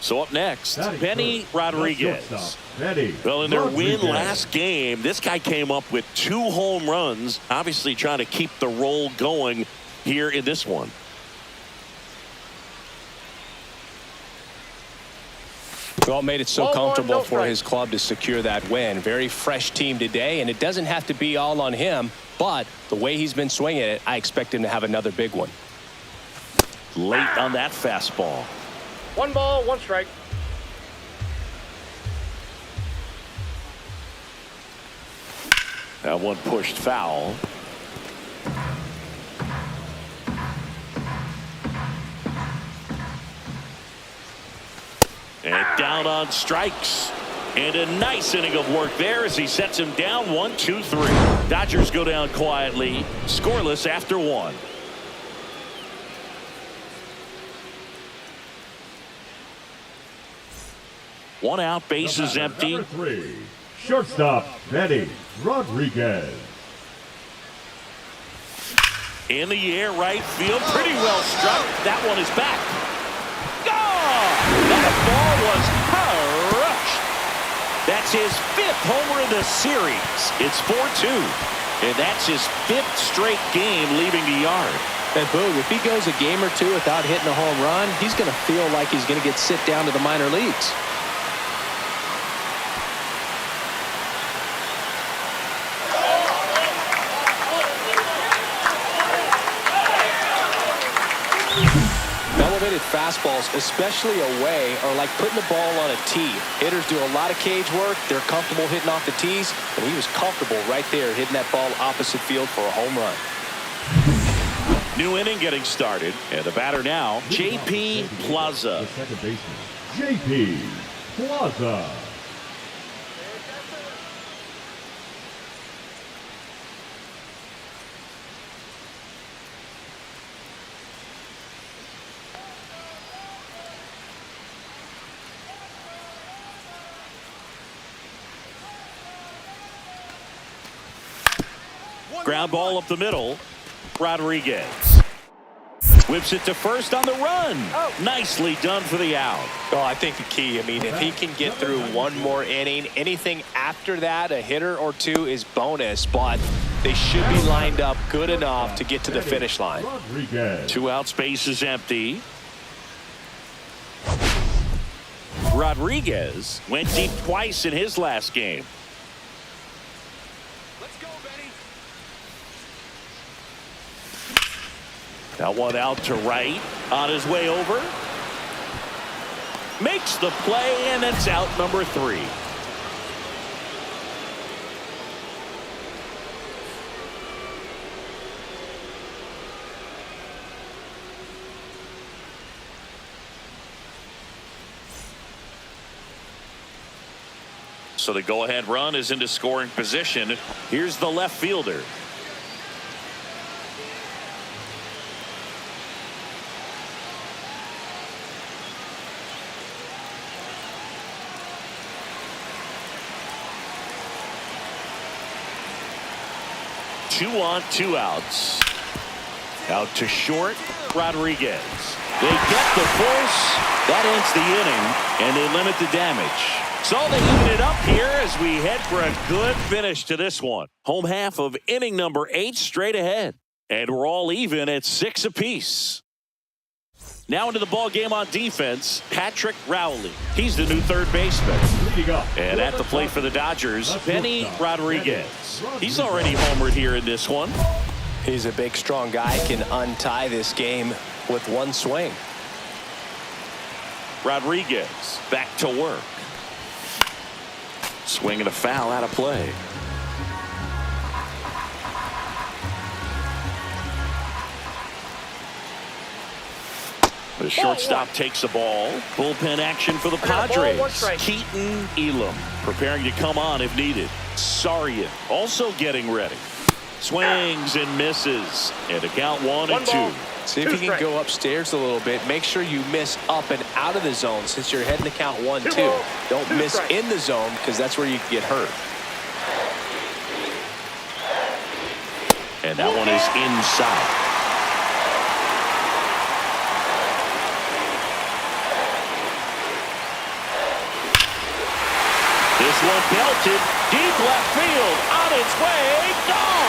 So up next, Benny Rodriguez. Well, in their win last game, this guy came up with 2 home runs, obviously trying to keep the roll going here in this one. Well, made it so comfortable for his club to secure that win. Very fresh team today, and it doesn't have to be all on him, but the way he's been swinging it, I expect him to have another big one. Late on that fastball. 1 ball, 1 strike. That one pushed foul. And down on strikes. And a nice inning of work there as he sets him down 1-2-3. Dodgers go down quietly, scoreless after 1. One out, bases empty. Number 3, shortstop Benny Rodriguez. In the air, right field, pretty well struck. That one is back. That ball was crushed. That's his 5th homer of the series. It's 4-2. And that's his 5th straight game leaving the yard. And Boog, if he goes a game or 2 without hitting a home run, he's going to feel like he's going to get sit down to the minor leagues. Fastballs, especially away, are like putting the ball on a tee. Hitters do a lot of cage work. They're comfortable hitting off the tees, and he was comfortable right there hitting that ball opposite field for a home run. New inning getting started, and the batter now, J.P. Plaza. Second baseman, J.P. Plaza. Ground ball up the middle. Rodriguez whips it to first on the run. Nicely done for the out. Oh, I think the key, I mean, if he can get through one more inning, anything after that, a hitter or two is bonus, but they should be lined up good enough to get to the finish line. 2 outs, base is empty. Rodriguez went deep twice in his last game. Let's go, Benny. That one out to right, on his way over. Makes the play, and it's out number 3. So the go-ahead run is into scoring position. Here's the left fielder. Two on, 2 outs. Out to short, Rodriguez. They get the force. That ends the inning, and they limit the damage. So they even it up here as we head for a good finish to this one. Home half of inning number 8 straight ahead. And we're all even at 6 apiece. Now into the ball game on defense, Patrick Rowley. He's the new third baseman. And at the plate for the Dodgers, Benny Rodriguez. He's already homered here in this one. He's a big, strong guy, can untie this game with one swing. Rodriguez back to work. Swing and a foul out of play. The shortstop takes the ball. Bullpen action for the Padres. Keaton Elam preparing to come on if needed. Sarian also getting ready. Swings and misses. And a count 1-2. See if you can go upstairs a little bit. Make sure you miss up and out of the zone since you're heading to count 1-2. Don't miss in the zone because that's where you can get hurt. And that one is inside. This one belted deep left field, on its way, gone.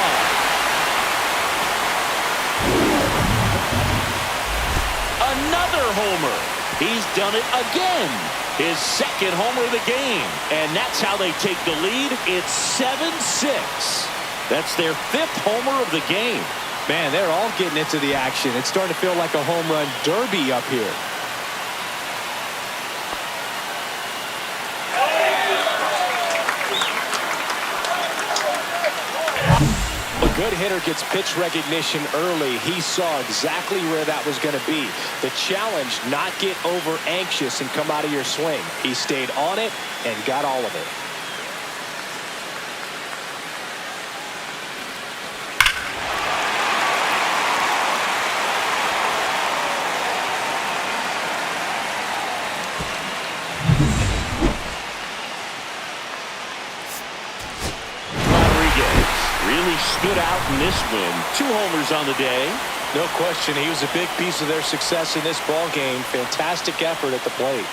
Another homer. He's done it again. His second homer of the game. And that's how they take the lead. It's 7-6. That's their 5th homer of the game. Man, they're all getting into the action. It's starting to feel like a home run derby up here. A good hitter gets pitch recognition early. He saw exactly where that was going to be. The challenge, not get over anxious and come out of your swing. He stayed on it and got all of it. Really stood out in this win. 2 homers on the day. No question, he was a big piece of their success in this ball game. Fantastic effort at the plate.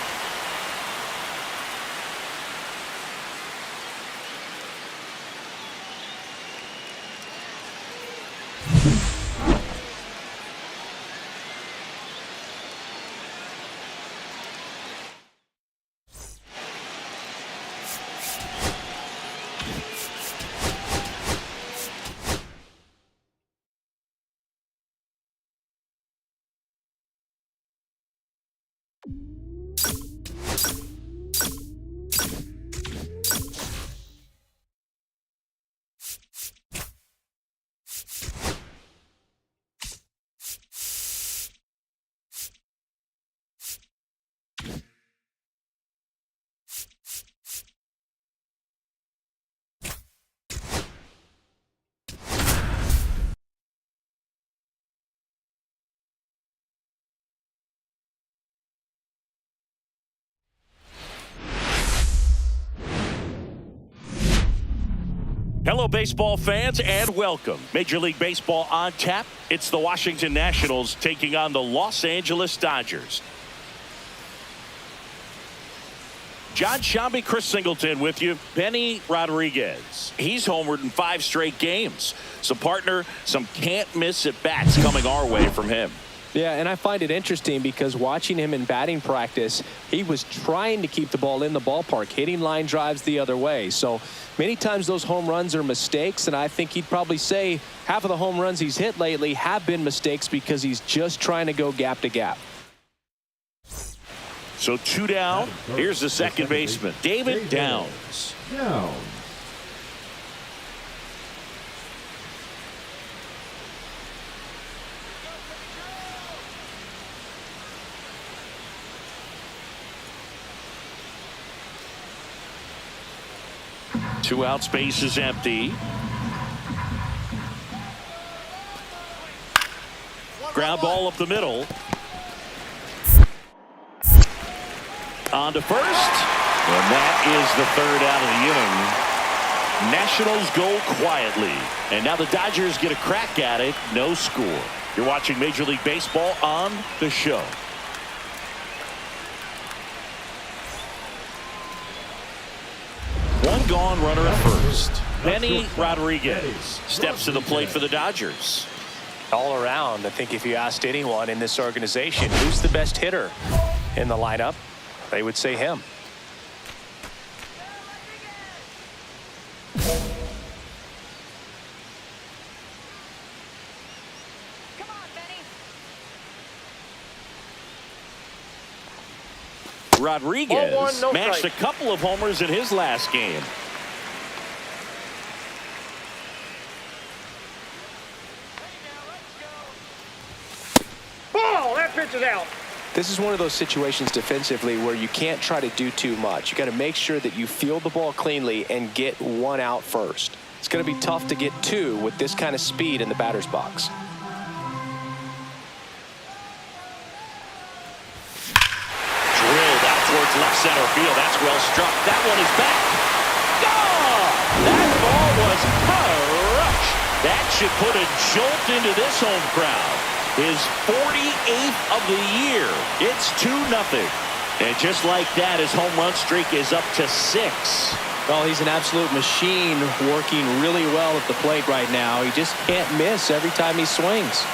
Hello, baseball fans, and welcome. Major League Baseball on tap. It's the Washington Nationals taking on the Los Angeles Dodgers. John Shambi, Chris Singleton with you. Benny Rodriguez. He's homered in 5 straight games. So, partner, some can't-miss at-bats coming our way from him. Yeah, and I find it interesting because watching him in batting practice, he was trying to keep the ball in the ballpark, hitting line drives the other way. So many times those home runs are mistakes, and I think he'd probably say half of the home runs he's hit lately have been mistakes because he's just trying to go gap to gap. So 2 down. Here's the second baseman, David Downs. Two out, space is empty. Ground ball up the middle. On to first. And that is the 3rd out of the inning. Nationals go quietly. And now the Dodgers get a crack at it. No score. You're watching Major League Baseball on the show. One gone, runner at first. Benny Rodriguez steps to the plate for the Dodgers. All around, I think if you asked anyone in this organization who's the best hitter in the lineup, they would say him. Come on, Benny. Rodriguez 1-1, no matched strike. a couple of homers in his last game. Ball! That pitch is out. This is one of those situations defensively where you can't try to do too much. You got to make sure that you field the ball cleanly and get 1 out first. It's going to be tough to get 2 with this kind of speed in the batter's box. Drilled out towards left center field. That's well struck. That one is back. Gone! That ball was crushed. That should put a jolt into this home crowd. His 48th of the year. It's 2-0. And just like that, his home run streak is up to 6. Well, he's an absolute machine, working really well at the plate right now. He just can't miss every time he swings.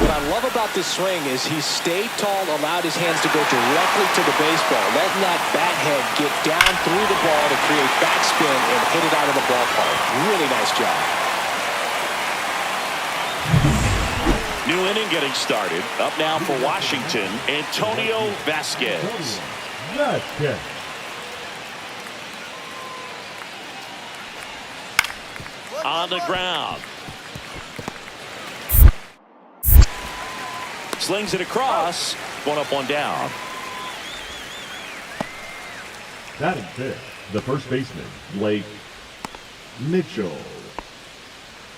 What I love about this swing is he stayed tall, allowed his hands to go directly to the baseball, letting that bat head get down through the ball to create backspin and hit it out of the ballpark. Really nice job. New inning getting started. Up now for Washington, Antonio Vasquez. On the ground. Slings it across. 1 up, 1 down. Batting 5th, the first baseman, Blake Mitchell.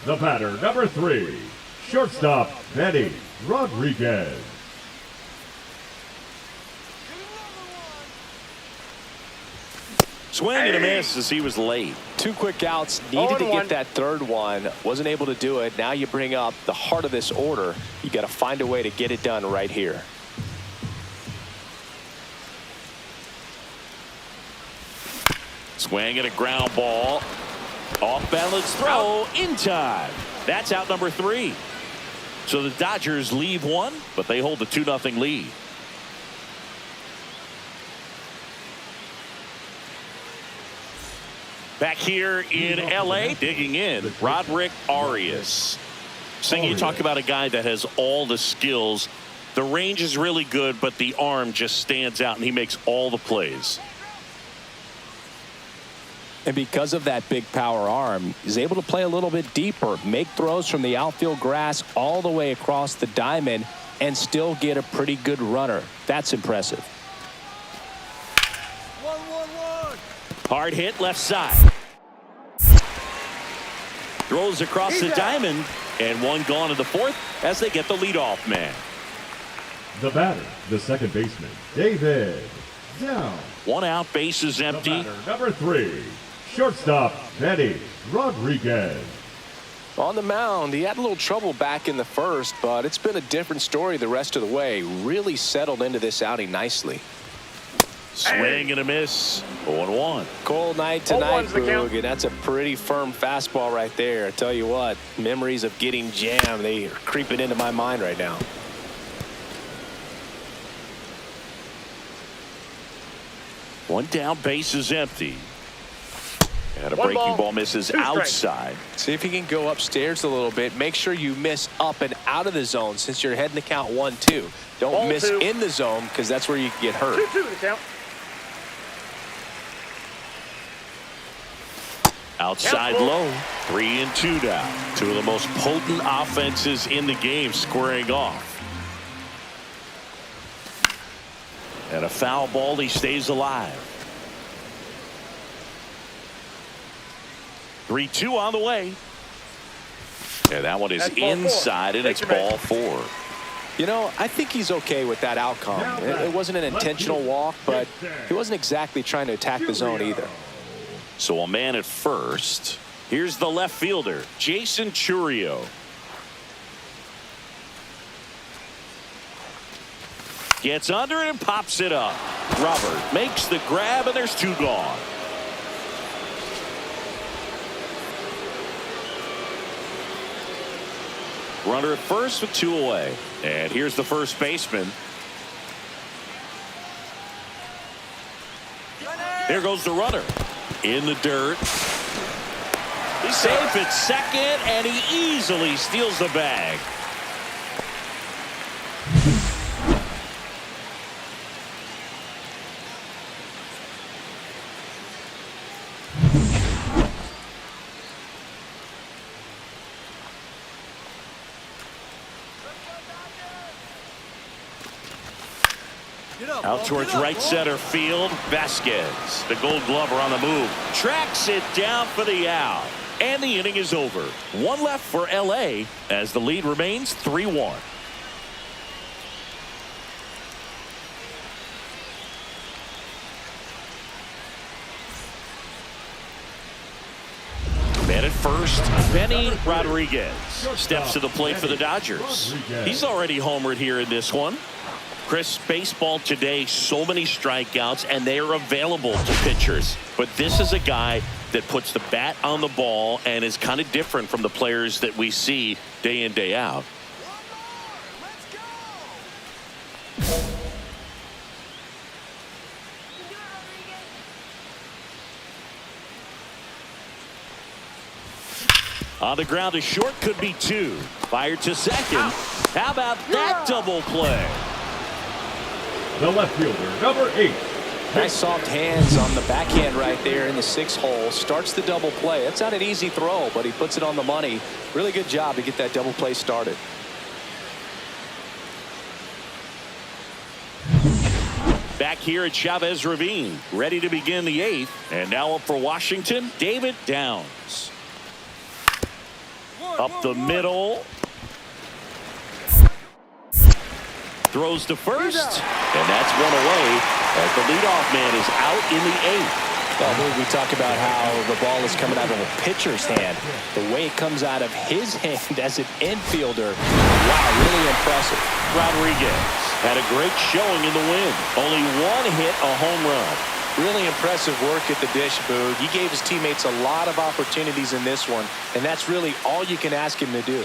The batter, number 3, shortstop, Benny Rodriguez. Swing and a miss as he was late. 2 quick outs, needed to 0-1. get that 3rd one, wasn't able to do it. Now you bring up the heart of this order. You got to find a way to get it done right here. Swing and a ground ball. Off balance throw in time. That's out number 3. So the Dodgers leave 1, but they hold the 2-0 lead. Back here in L.A., digging in, Roderick Arias. Saying you talk about a guy that has all the skills. The range is really good, but the arm just stands out, and he makes all the plays. And because of that big power arm, he's able to play a little bit deeper, make throws from the outfield grass all the way across the diamond, and still get a pretty good runner. That's impressive. 1-1-1. Hard hit left side. Throws across the diamond, and 1 gone in the 4th as they get the leadoff man. The batter, the second baseman, David down. One out, bases The empty. batter, number 3, shortstop, Benny Rodriguez. On the mound, he had a little trouble back in the first, but it's been a different story the rest of the way. Really settled into this outing nicely. Swing and a miss. 0-1. Cold night Oh, tonight, one's the count. Boog, and that's a pretty firm fastball right there. I tell you what, memories of getting jammed, they are creeping into my mind right now. One down, bases empty. And a One breaking ball, ball misses 2 strikes. outside. See if you can go upstairs a little bit. Make sure you miss up and out of the zone since you're heading the count 1-2. Don't Ball miss 2. in the zone because that's where you can get hurt. 2-2 the count. Outside Count low. 3-2 now. Two of the most potent offenses in the game squaring off. And a foul ball, he stays alive. 3-2 on the way. And that one is That's ball 4. inside, and Take it's your man. ball 4. You know, I think he's okay with that outcome. Now It wasn't an intentional walk, but he wasn't exactly trying to attack the zone either. So a man at first. Here's the left fielder, Jason Churio. Gets under it and pops it up. Robert makes the grab, and there's 2 gone. Runner at first with 2 away. And here's the first baseman. There goes the runner. In the dirt. He's safe at second, and he easily steals the bag. Out towards right center field. Vasquez, the Gold Glover on the move, tracks it down for the out. And the inning is over. 1 left for LA as the lead remains 3-1. Man at first, Benny Rodriguez steps to the plate for the Dodgers. He's already homered here in this one. Chris, baseball today, so many strikeouts, and they are available to pitchers. But this is a guy that puts the bat on the ball and is kind of different from the players that we see day in, day out. On the ground to short, could be 2. Fired to second. How about that double play? The left fielder, number 8. Nice soft hands on the backhand right there in the 6th hole. Starts the double play. That's not an easy throw, but he puts it on the money. Really good job to get that double play started. Back here at Chavez Ravine, ready to begin the 8th. And now up for Washington, David Downs. Up the middle. Throws to first, and that's 1 away as the leadoff man is out in the 8th. Well, we talk about how the ball is coming out of a pitcher's hand. The way it comes out of his hand as an infielder, wow, really impressive. Rodriguez had a great showing in the win. Only 1 hit, a home run. Really impressive work at the dish, Boog. He gave his teammates a lot of opportunities in this one, and that's really all you can ask him to do.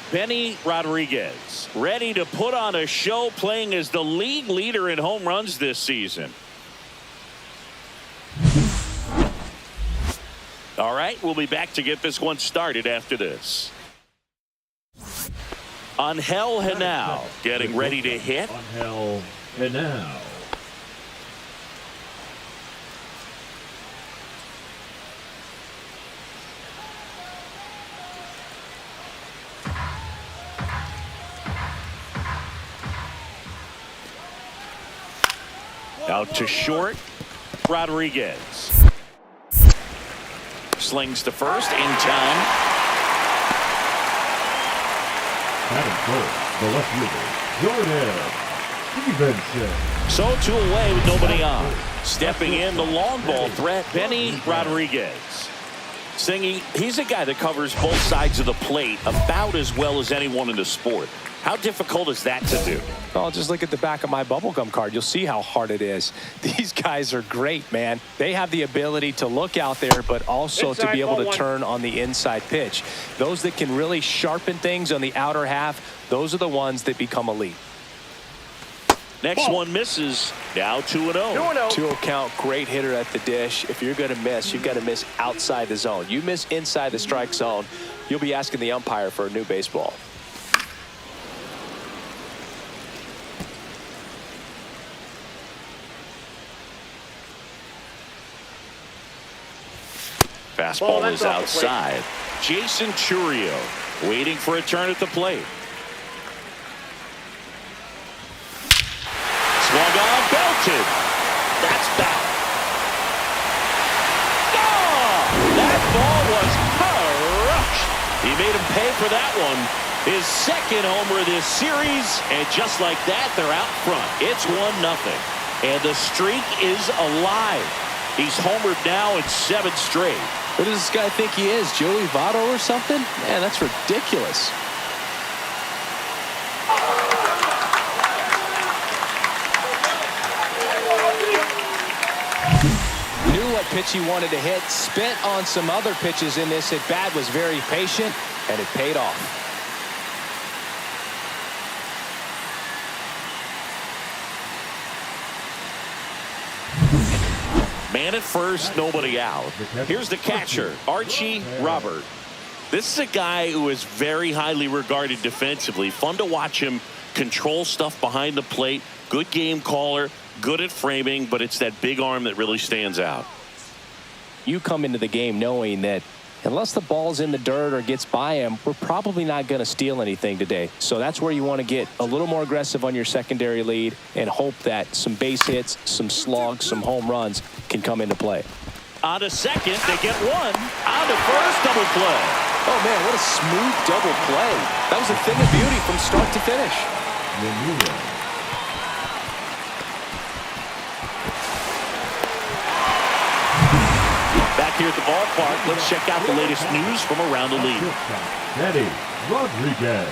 Benny Rodriguez ready to put on a show, playing as the league leader in home runs this season. All right, we'll be back to get this one started after this. Angel Henao getting ready to hit. Angel Henao. Out to short. Rodriguez. Slings to first in time. Batting first, the left fielder, Jordan Stevenson. So 2 away with nobody on. Stepping in the long ball threat, Benny Rodriguez. Singy, he's a guy that covers both sides of the plate about as well as anyone in the sport. How difficult is that to do? Well, just look at the back of my bubblegum card. You'll see how hard it is. These guys are great, man. They have the ability to look out there, but also to be able to turn on the inside pitch. Those that can really sharpen things on the outer half, those are the ones that become elite. Next one misses. Now 2-0. 2-0 count, great hitter at the dish. If you're going to miss, you've got to miss outside the zone. You miss inside the strike zone, you'll be asking the umpire for a new baseball. Fastball is outside. Jason Churio waiting for a turn at the plate. Swung on, belted. That's back. Oh, that ball was crushed. He made him pay for that one. His second homer this series, and just like that, they're out front. It's 1-0, and the streak is alive. He's homered now in 7 straight. Who does this guy think he is, Joey Votto or something? Man, that's ridiculous. Knew what pitch he wanted to hit, spent on some other pitches in this at bat, was very patient, and it paid off. Man at first, nobody out. Here's the catcher, Archie Robert. This is a guy who is very highly regarded defensively. Fun to watch him control stuff behind the plate. Good game caller, good at framing, but it's that big arm that really stands out. You come into the game knowing that unless the ball's in the dirt or gets by him, we're probably not going to steal anything today. So that's where you want to get a little more aggressive on your secondary lead and hope that some base hits, some slugs, some home runs can come into play. On to second, they get one. On to first, double play. Oh, man, what a smooth double play. That was a thing of beauty from start to finish. Back here at the ballpark, let's check out the latest news from around the league. Benny Rodriguez.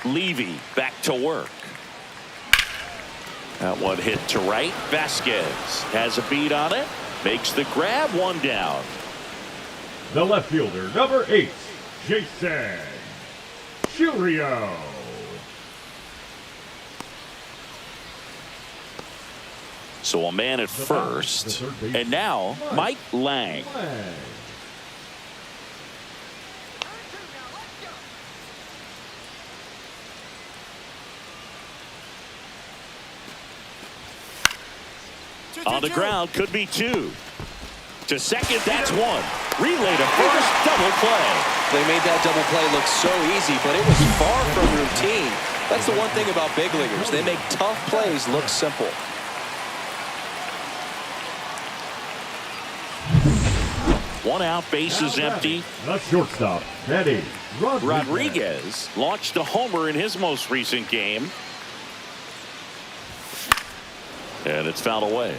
Levy back to work. That one hit to right. Vasquez has a beat on it. Makes the grab, 1 down. The left fielder, number 8, Jason Churio. So a man at first. And now Mike Lang. On the ground, could be 2. To second, that's 1. Relay to first, double play. They made that double play look so easy, but it was far from routine. That's the one thing about big leaguers. They make tough plays look simple. One out, base is empty. The shortstop, Benny Rodriguez launched a homer in his most recent game. And it's fouled away.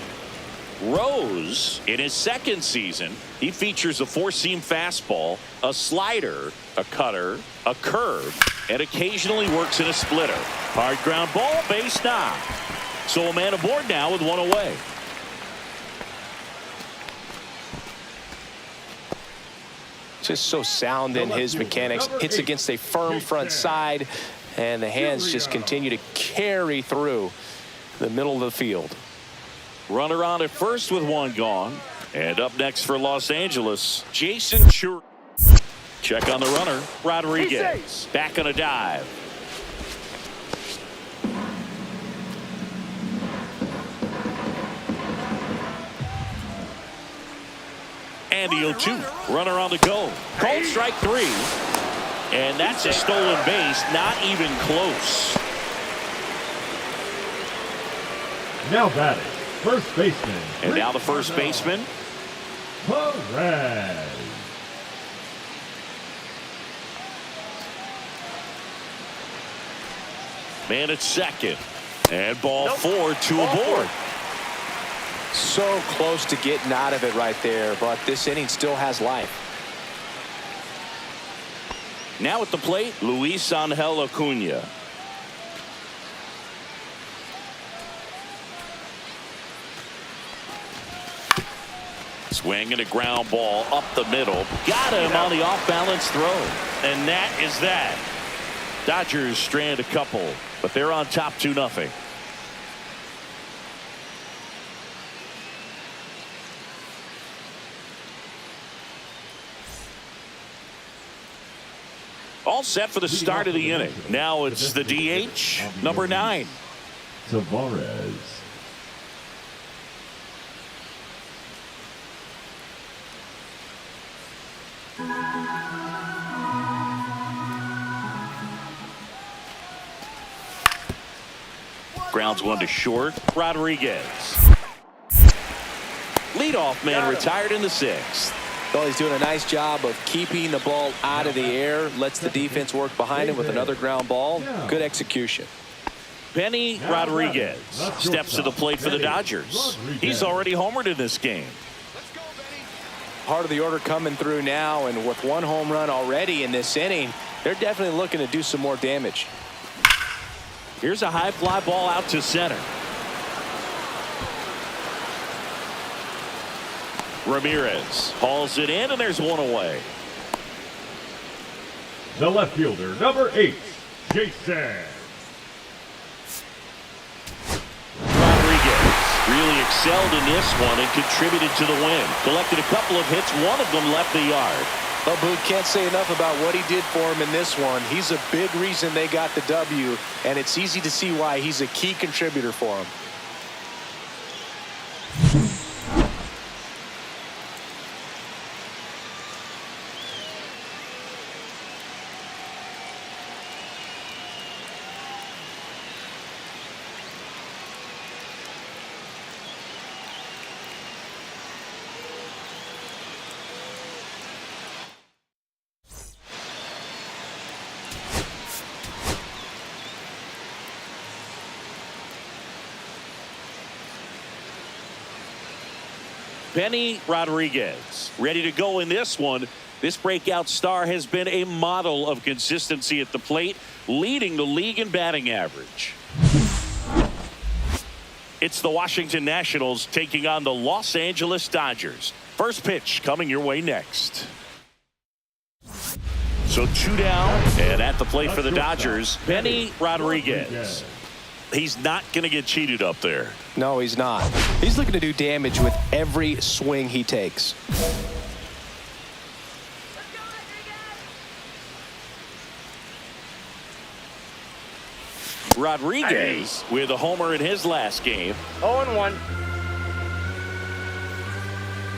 Rose, in his second season, he features a 4-seam fastball, a slider, a cutter, a curve, and occasionally works in a splitter. Hard ground ball, base knock. So a man aboard now with 1 away. Just so sound in his mechanics. Hits against a firm front side, and the hands just continue to carry through the middle of the field. Runner on at first with 1 gone. And up next for Los Angeles, Jason Churio. Check on the runner, Rodriguez. Back on a dive. And the 0-2. Runner on the go. Called strike 3. And that's a stolen base. Not even close. Now batting, first baseman. And now the first baseman. Perez. Man at second. And ball 4, 2 aboard. So close to getting out of it right there, but this inning still has life. Now at the plate, Luis Angel Acuna. Swing and a ground ball up the middle. Got him on the off-balance throw. And that is that. Dodgers strand a couple, but they're on top 2-0. All set for the start of the inning. Now it's the DH, number 9. Tavares. Grounds one to short. Rodriguez. Leadoff man retired in the 6th. Well, he's doing a nice job of keeping the ball out of the air. Lets the defense work behind him with another ground ball. Good execution. Benny Rodriguez steps to the plate for the Dodgers. He's already homered in this game. Part of the order coming through now, and with 1 home run already in this inning, they're definitely looking to do some more damage. Here's a high fly ball out to center. Ramirez hauls it in, and there's 1 away. The left fielder, number 8, Jason. Rodriguez really excelled in this one and contributed to the win. Collected a couple of hits. One of them left the yard. Well, Boog, can't say enough about what he did for him in this one. He's a big reason they got the W, and it's easy to see why he's a key contributor for him. Benny Rodriguez ready to go in this one. This breakout star has been a model of consistency at the plate, leading the league in batting average. It's the Washington Nationals taking on the Los Angeles Dodgers. First pitch coming your way next. So 2 down, and at the plate for the Dodgers, Benny Rodriguez. He's not going to get cheated up there. No, he's not. He's looking to do damage with every swing he takes. Rodriguez with a homer in his last game. 0-1.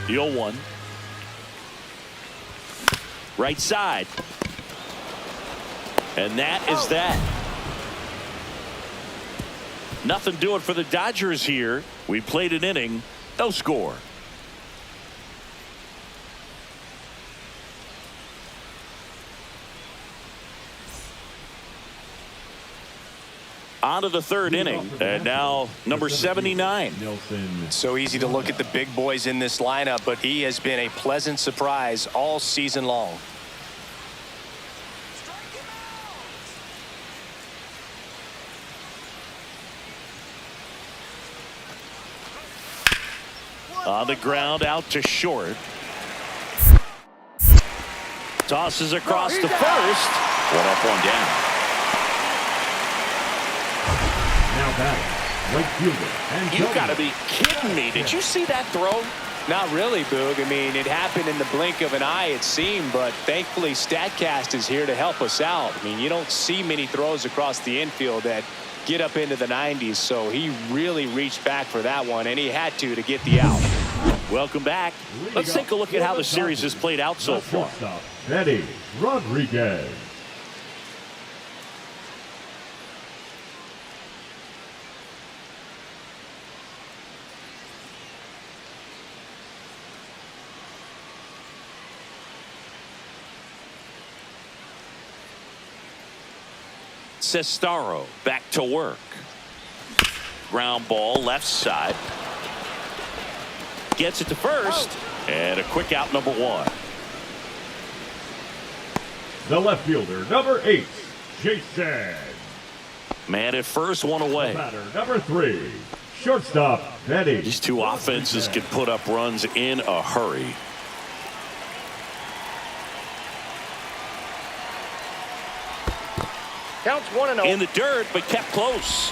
The 0-1. Right side. And that is that. Nothing doing for the Dodgers here. We played an inning, no score. On to the 3rd inning, and now number 79. So easy to look at the big boys in this lineup, but he has been a pleasant surprise all season long. On the ground, out to short. Tosses across to first. 1 up, 1 down. Now batting, right fielder. And You got to be kidding me. Did you see that throw? Not really, Boog. I mean, it happened in the blink of an eye, it seemed, but thankfully StatCast is here to help us out. I mean, you don't see many throws across the infield that get up into the 90s, so he really reached back for that one, and he had to get the out. Welcome back. Let's take a look at how the series has played out so far. Shortstop, Eddie Rodriguez. Sestaro back to work. Ground ball left side. Gets it to first. And a quick out, number 1. The left fielder, number 8, Jason. Man at first, one away. Batter, number 3, shortstop, Eddie. These two offenses can put up runs in a hurry. Counts 1-0. In the dirt, but kept close.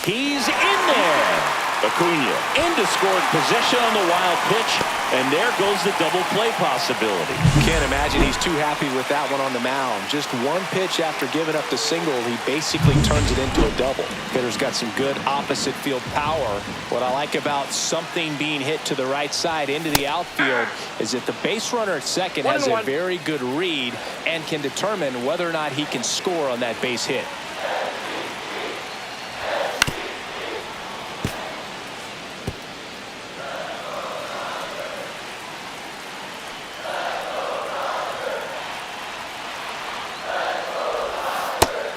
He's in there. Acuna into scoring possession on the wild pitch, and there goes the double play possibility. Can't imagine he's too happy with that one on the mound. Just one pitch after giving up the single, he basically turns it into a double. Hitter's got some good opposite field power. What I like about something being hit to the right side into the outfield is that the base runner at second has a very good read and can determine whether or not he can score on that base hit.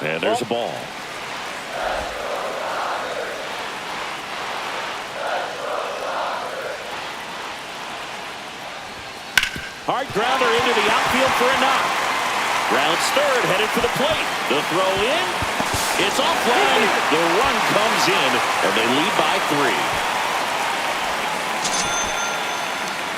And there's a ball. Hard grounder into the outfield for a knock. Rounds third, headed for the plate. The throw in. It's offline. The run comes in, and they lead by 3.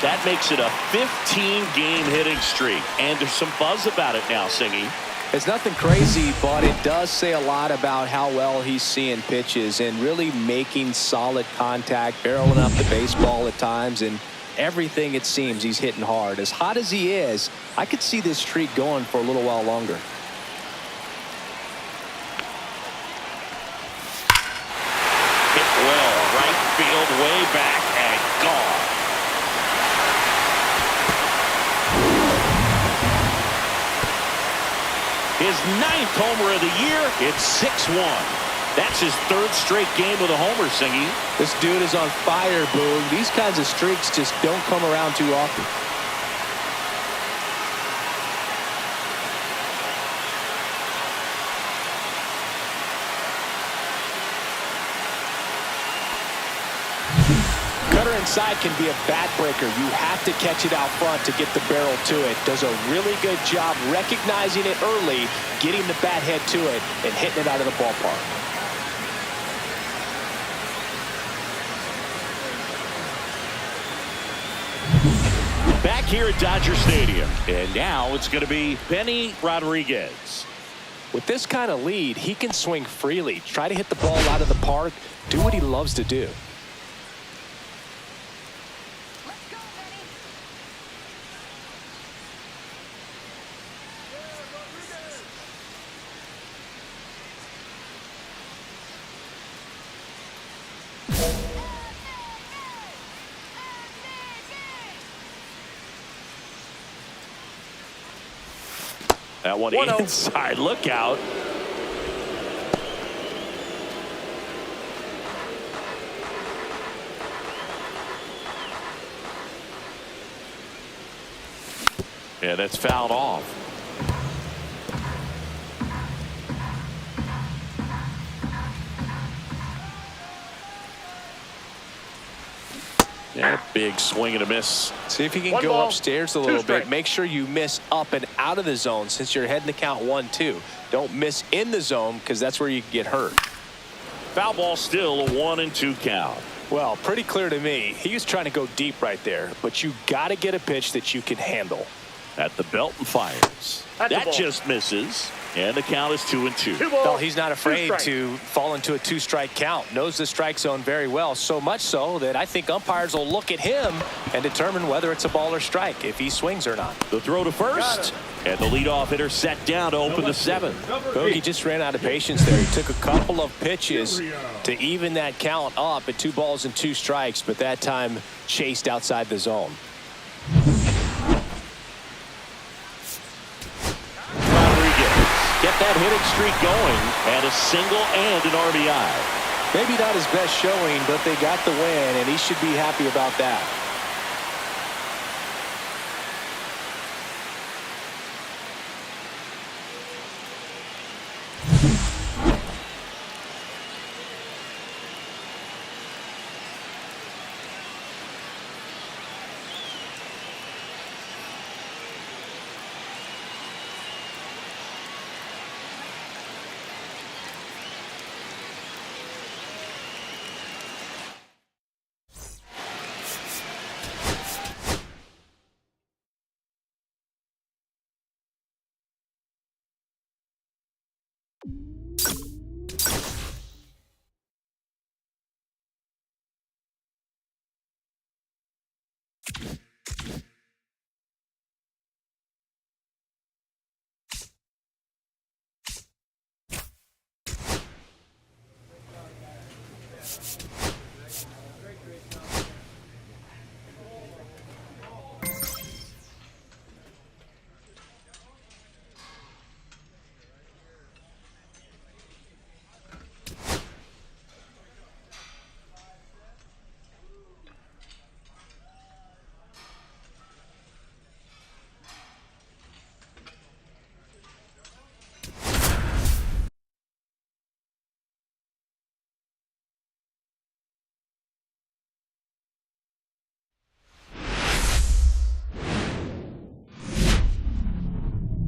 That makes it a 15-game hitting streak. And there's some buzz about it now, Singy. It's nothing crazy, but it does say a lot about how well he's seeing pitches and really making solid contact, barreling up the baseball at times, and everything it seems he's hitting hard. As hot as he is, I could see this streak going for a little while longer. Hit well, right field, way back, and gone. His 9th homer of the year. It's 6-1. That's his 3rd straight game with a homer, Singy. This dude is on fire, Boog. These kinds of streaks just don't come around too often. Cutter inside can be a bat breaker. You have to catch it out front to get the barrel to it. Does a really good job recognizing it early, getting the bat head to it, and hitting it out of the ballpark. Back here at Dodger Stadium. And now it's going to be Benny Rodriguez. With this kind of lead, he can swing freely, try to hit the ball out of the park, do what he loves to do. Let's go, Benny. That one inside. Look out. Yeah, that's fouled off. Yeah, big swing and a miss. See if you can go upstairs a little bit. Make sure you miss up and out of the zone since you're heading to count 1-2. Don't miss in the zone because that's where you can get hurt. Foul ball still, a 1-2 count. Well, pretty clear to me. He was trying to go deep right there, but you got to get a pitch that you can handle. At the belt and fires. That just misses. And the count is 2-2. Well, he's not afraid to fall into a 2-strike count. Knows the strike zone very well. So much so that I think umpires will look at him and determine whether it's a ball or strike, if he swings or not. The throw to first. And the leadoff hitter set down to open the 7th. Bogey just ran out of patience there. He took a couple of pitches to even that count up at 2 balls and 2 strikes, but that time chased outside the zone. Rodriguez get that hitting streak going, and a single and an RBI. Maybe not his best showing, but they got the win, and he should be happy about that.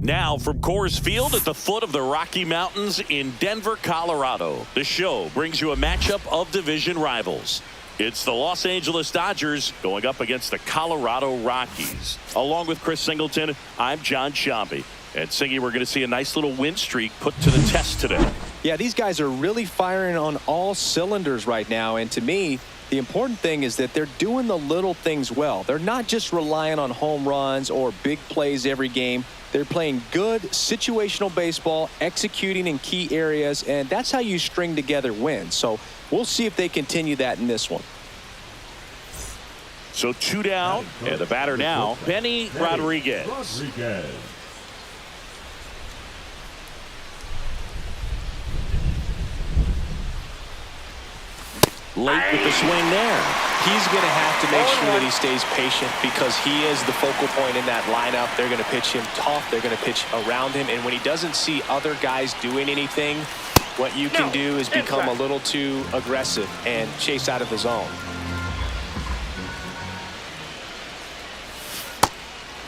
Now from Coors Field at the foot of the Rocky Mountains in Denver, Colorado, the show brings you a matchup of division rivals. It's the Los Angeles Dodgers going up against the Colorado Rockies. Along with Chris Singleton, I'm John Sciambi. And Singy, we're going to see a nice little win streak put to the test today. Yeah, these guys are really firing on all cylinders right now, and to me, the important thing is that they're doing the little things well. They're not just relying on home runs or big plays every game. They're playing good situational baseball, executing in key areas, and that's how you string together wins. So we'll see if they continue that in this one. So 2 down, and the batter now, Benny Rodriguez. Late with the swing there. He's going to have to make sure that he stays patient because he is the focal point in that lineup. They're going to pitch him tough. They're going to pitch around him. And when he doesn't see other guys doing anything, what you can do is become a little too aggressive and chase out of the zone.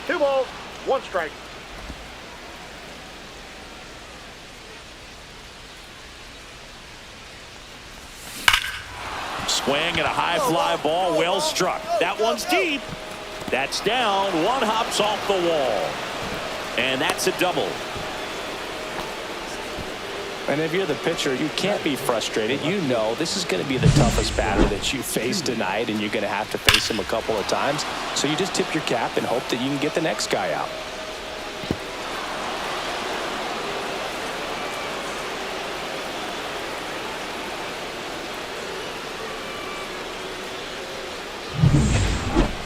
2 balls, 1 strike. Swing and a high fly ball, well struck. That one's deep. That's down. 1 hops off the wall. And that's a double. And if you're the pitcher, you can't be frustrated. You know this is going to be the toughest batter that you face tonight, and you're going to have to face him a couple of times. So you just tip your cap and hope that you can get the next guy out.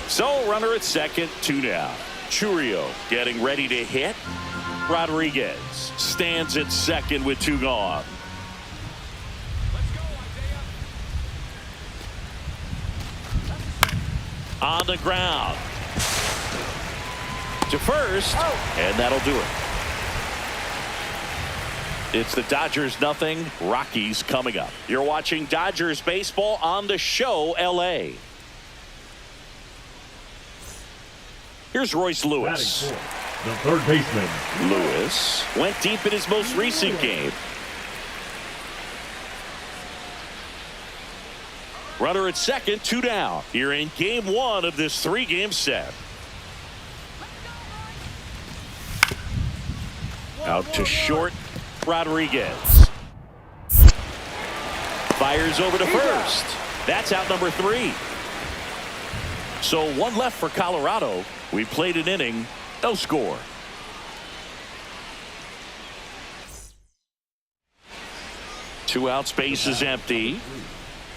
So runner at second, 2 down. Churio getting ready to hit. Rodriguez stands at second with 2 gone. On the ground to first, and that'll do it. It's the Dodgers nothing, Rockies coming up. You're watching Dodgers baseball on the show LA. Here's Royce Lewis. The third baseman. Lewis went deep in his most recent game. Runner at second, 2 down. Here in game 1 of this 3-game set. Out to short, Rodriguez. Fires over to first. That's out number 3. So 1 left for Colorado. We played an inning, no score. Two out, space is empty.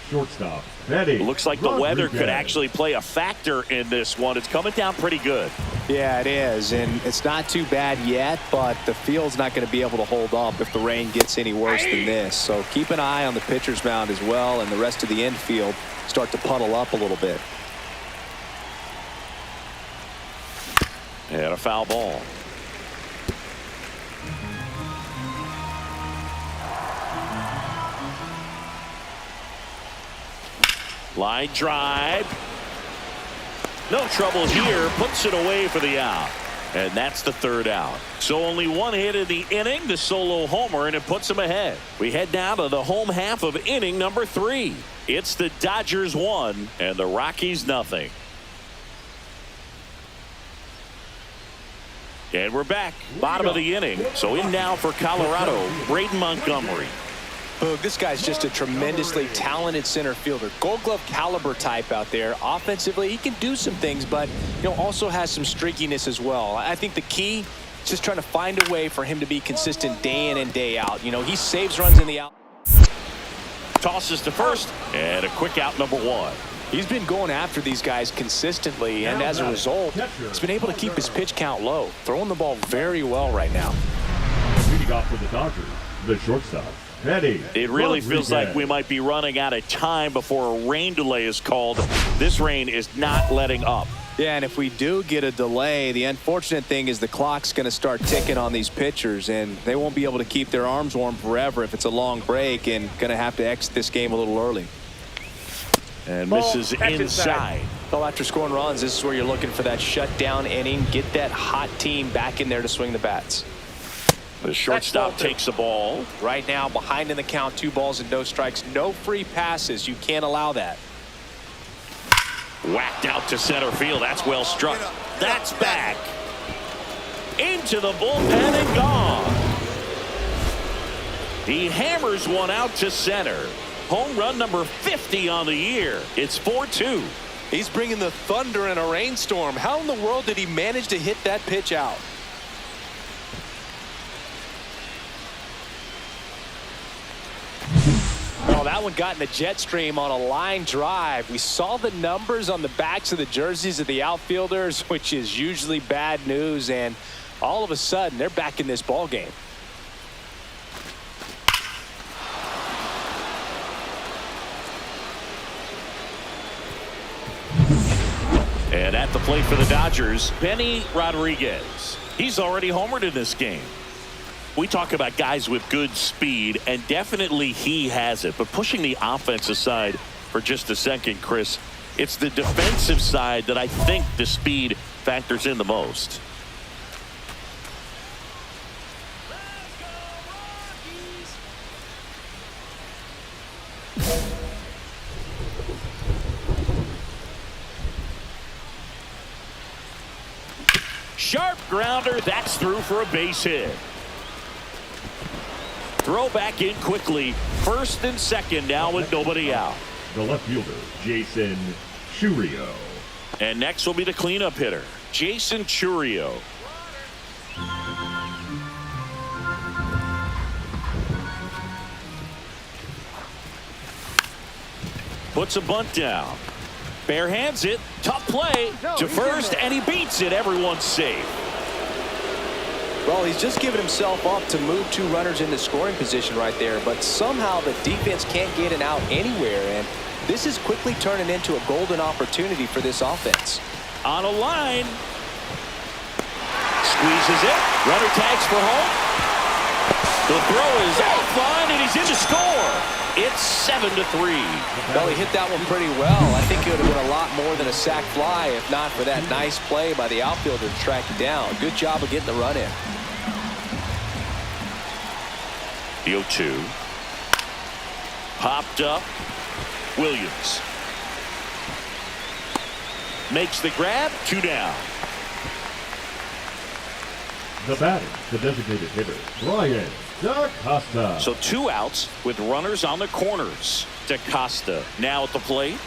Shortstop, Betty. Looks like the weather could Rodriguez. actually play a factor in this one. It's coming down pretty good. Yeah, it is, and it's not too bad yet, but the field's not going to be able to hold up if the rain gets any worse than this. So keep an eye on the pitcher's mound as well, and the rest of the infield start to puddle up a little bit. And a foul ball. Line drive. No trouble here. Puts it away for the out. And that's the third out. So only one hit in the inning, the solo homer, and it puts him ahead. We head now to the home half of inning number 3. It's the Dodgers 1 and the Rockies nothing. And we're back. Bottom of the inning. So in now for Colorado, Braden Montgomery. Boog, this guy's just a tremendously talented center fielder. Gold Glove caliber type out there. Offensively, he can do some things, but also has some streakiness as well. I think the key is just trying to find a way for him to be consistent day in and day out. He saves runs in the out. Tosses to first, and a quick out, number 1. He's been going after these guys consistently, and as a result, he's been able to keep his pitch count low, throwing the ball very well right now. Leading off for the Dodgers, the shortstop, Betty. It really feels like we might be running out of time before a rain delay is called. This rain is not letting up. Yeah, and if we do get a delay, the unfortunate thing is the clock's going to start ticking on these pitchers, and they won't be able to keep their arms warm forever if it's a long break, and going to have to exit this game a little early. And misses inside. Well, after scoring runs, this is where you're looking for that shutdown inning. Get that hot team back in there to swing the bats. The shortstop takes the ball. Right now, behind in the count, 2 balls and no strikes. No free passes. You can't allow that. Whacked out to center field. That's well struck. That's back. Into the bullpen and gone. He hammers one out to center. Home run number 50 on the year. It's 4-2. He's bringing the thunder in a rainstorm. How in the world did he manage to hit that pitch out? Oh, that one got in the jet stream on a line drive. We saw the numbers on the backs of the jerseys of the outfielders, which is usually bad news, and all of a sudden they're back in this ball game. And at the plate for the Dodgers, Benny Rodriguez. He's already homered in this game. We talk about guys with good speed, and definitely he has it. But pushing the offense aside for just a second, Chris, it's the defensive side that I think the speed factors in the most. Sharp grounder, that's through for a base hit. Throw back in quickly. First and second now with nobody out. The left fielder, Jason Churio. And next will be the cleanup hitter, Jason Churio. Puts a bunt down. Bare hands it. Tough play to first, and he beats it. Everyone's safe. Well, he's just given himself up to move 2 runners into scoring position right there, but somehow the defense can't get an out anywhere, and this is quickly turning into a golden opportunity for this offense. On a line. Squeezes it. Runner tags for home. The throw is offline, and he's in to score. It's 7-3. Well, he hit that one pretty well. I think it would have been a lot more than a sac fly if not for that nice play by the outfielder to track it down. Good job of getting the run in. The 0-2. Popped up. Williams. Makes the grab. 2 down. The batter, the designated hitter, Brian DaCosta. So 2 outs with runners on the corners. DaCosta now at the plate.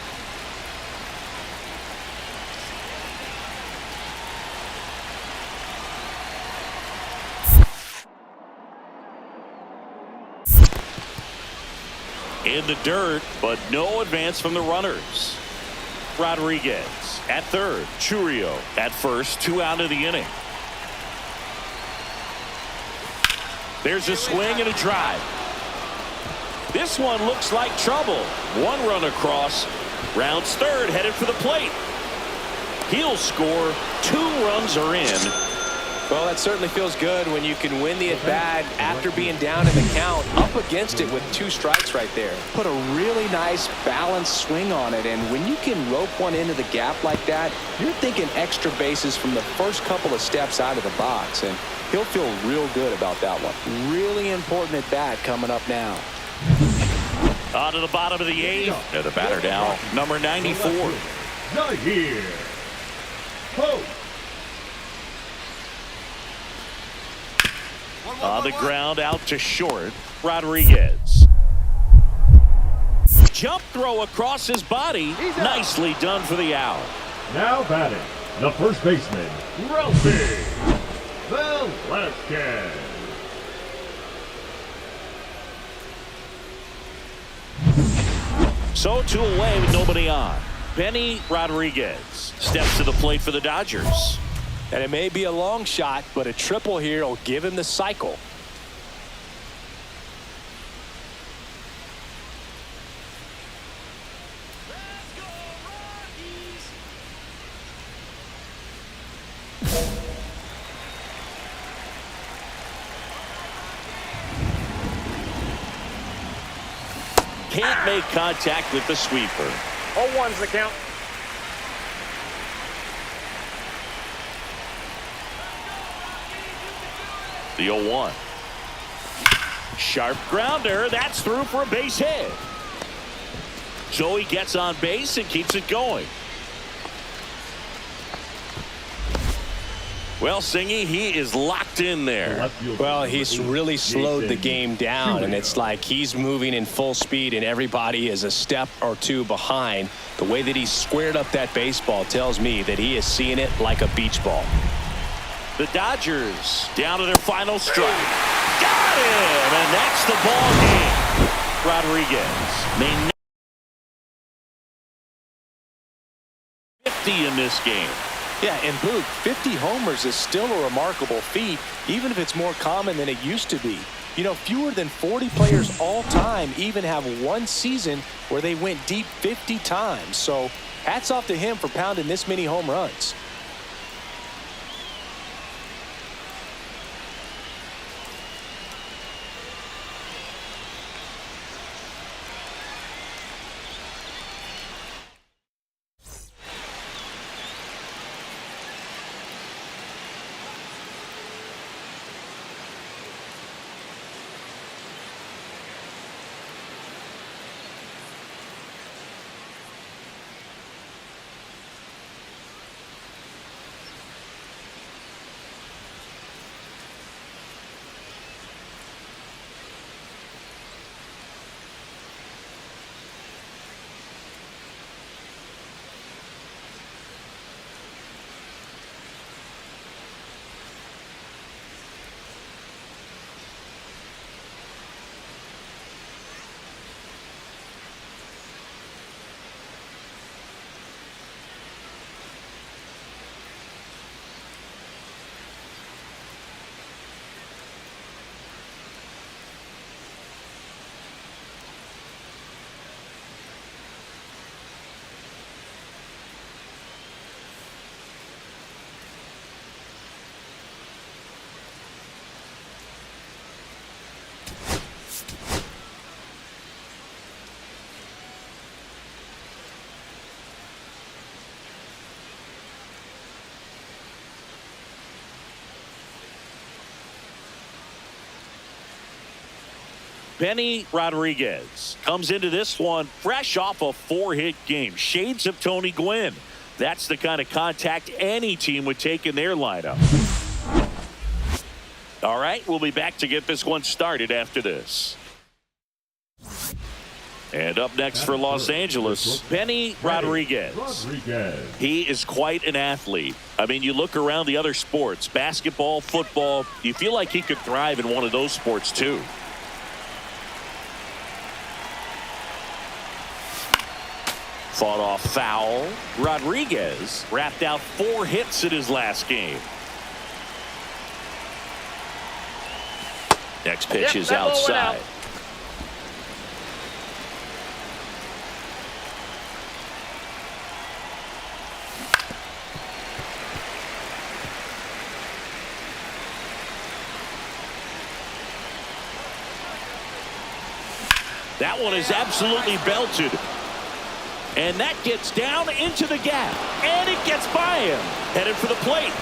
In the dirt, but no advance from the runners. Rodriguez at third. Churio at first. 2 out of the inning. There's a swing and a drive. This one looks like trouble. 1 run across. Rounds third, headed for the plate. He'll score. 2 runs are in. Well, that certainly feels good when you can win the at-bat after being down in the count, up against it with 2 strikes right there. Put a really nice balanced swing on it, and when you can rope one into the gap like that, you're thinking extra bases from the first couple of steps out of the box, and he'll feel real good about that one. Really important at-bat coming up now. On to the bottom of the 8th. And the batter now, number 94. Not here. Post. On the ground, out to short. Rodriguez. Jump throw across his body. Nicely done for the out. Now batting, the first baseman, Ralphie Velasquez. So 2 away with nobody on. Benny Rodriguez steps to the plate for the Dodgers. And it may be a long shot, but a triple here will give him the cycle. Can't make contact with the sweeper. 0-1's the count. The 0-1. Sharp grounder. That's through for a base hit. So he gets on base and keeps it going. Well, Singy, he is locked in there. Well, he's really slowed the game down, and it's like he's moving in full speed and everybody is a step or 2 behind. The way that he squared up that baseball tells me that he is seeing it like a beach ball. The Dodgers down to their final strike. Got him, and that's the ball game. Rodriguez may 50 in this game. Yeah, and Boog, 50 homers is still a remarkable feat, even if it's more common than it used to be. You know, fewer than 40 players all time even have one season where they went deep 50 times. So hats off to him for pounding this many home runs. Benny Rodriguez comes into this one fresh off a 4-hit game. Shades of Tony Gwynn. That's the kind of contact any team would take in their lineup. All right, we'll be back to get this one started after this. And up next for Los Angeles, Benny Rodriguez. He is quite an athlete. I mean, you look around the other sports, basketball, football, you feel like he could thrive in one of those sports too. Fought off foul. Rodriguez wrapped out 4 hits in his last game. Next pitch is outside. That one is absolutely belted. And that gets down into the gap. And it gets by him. Headed for the plate.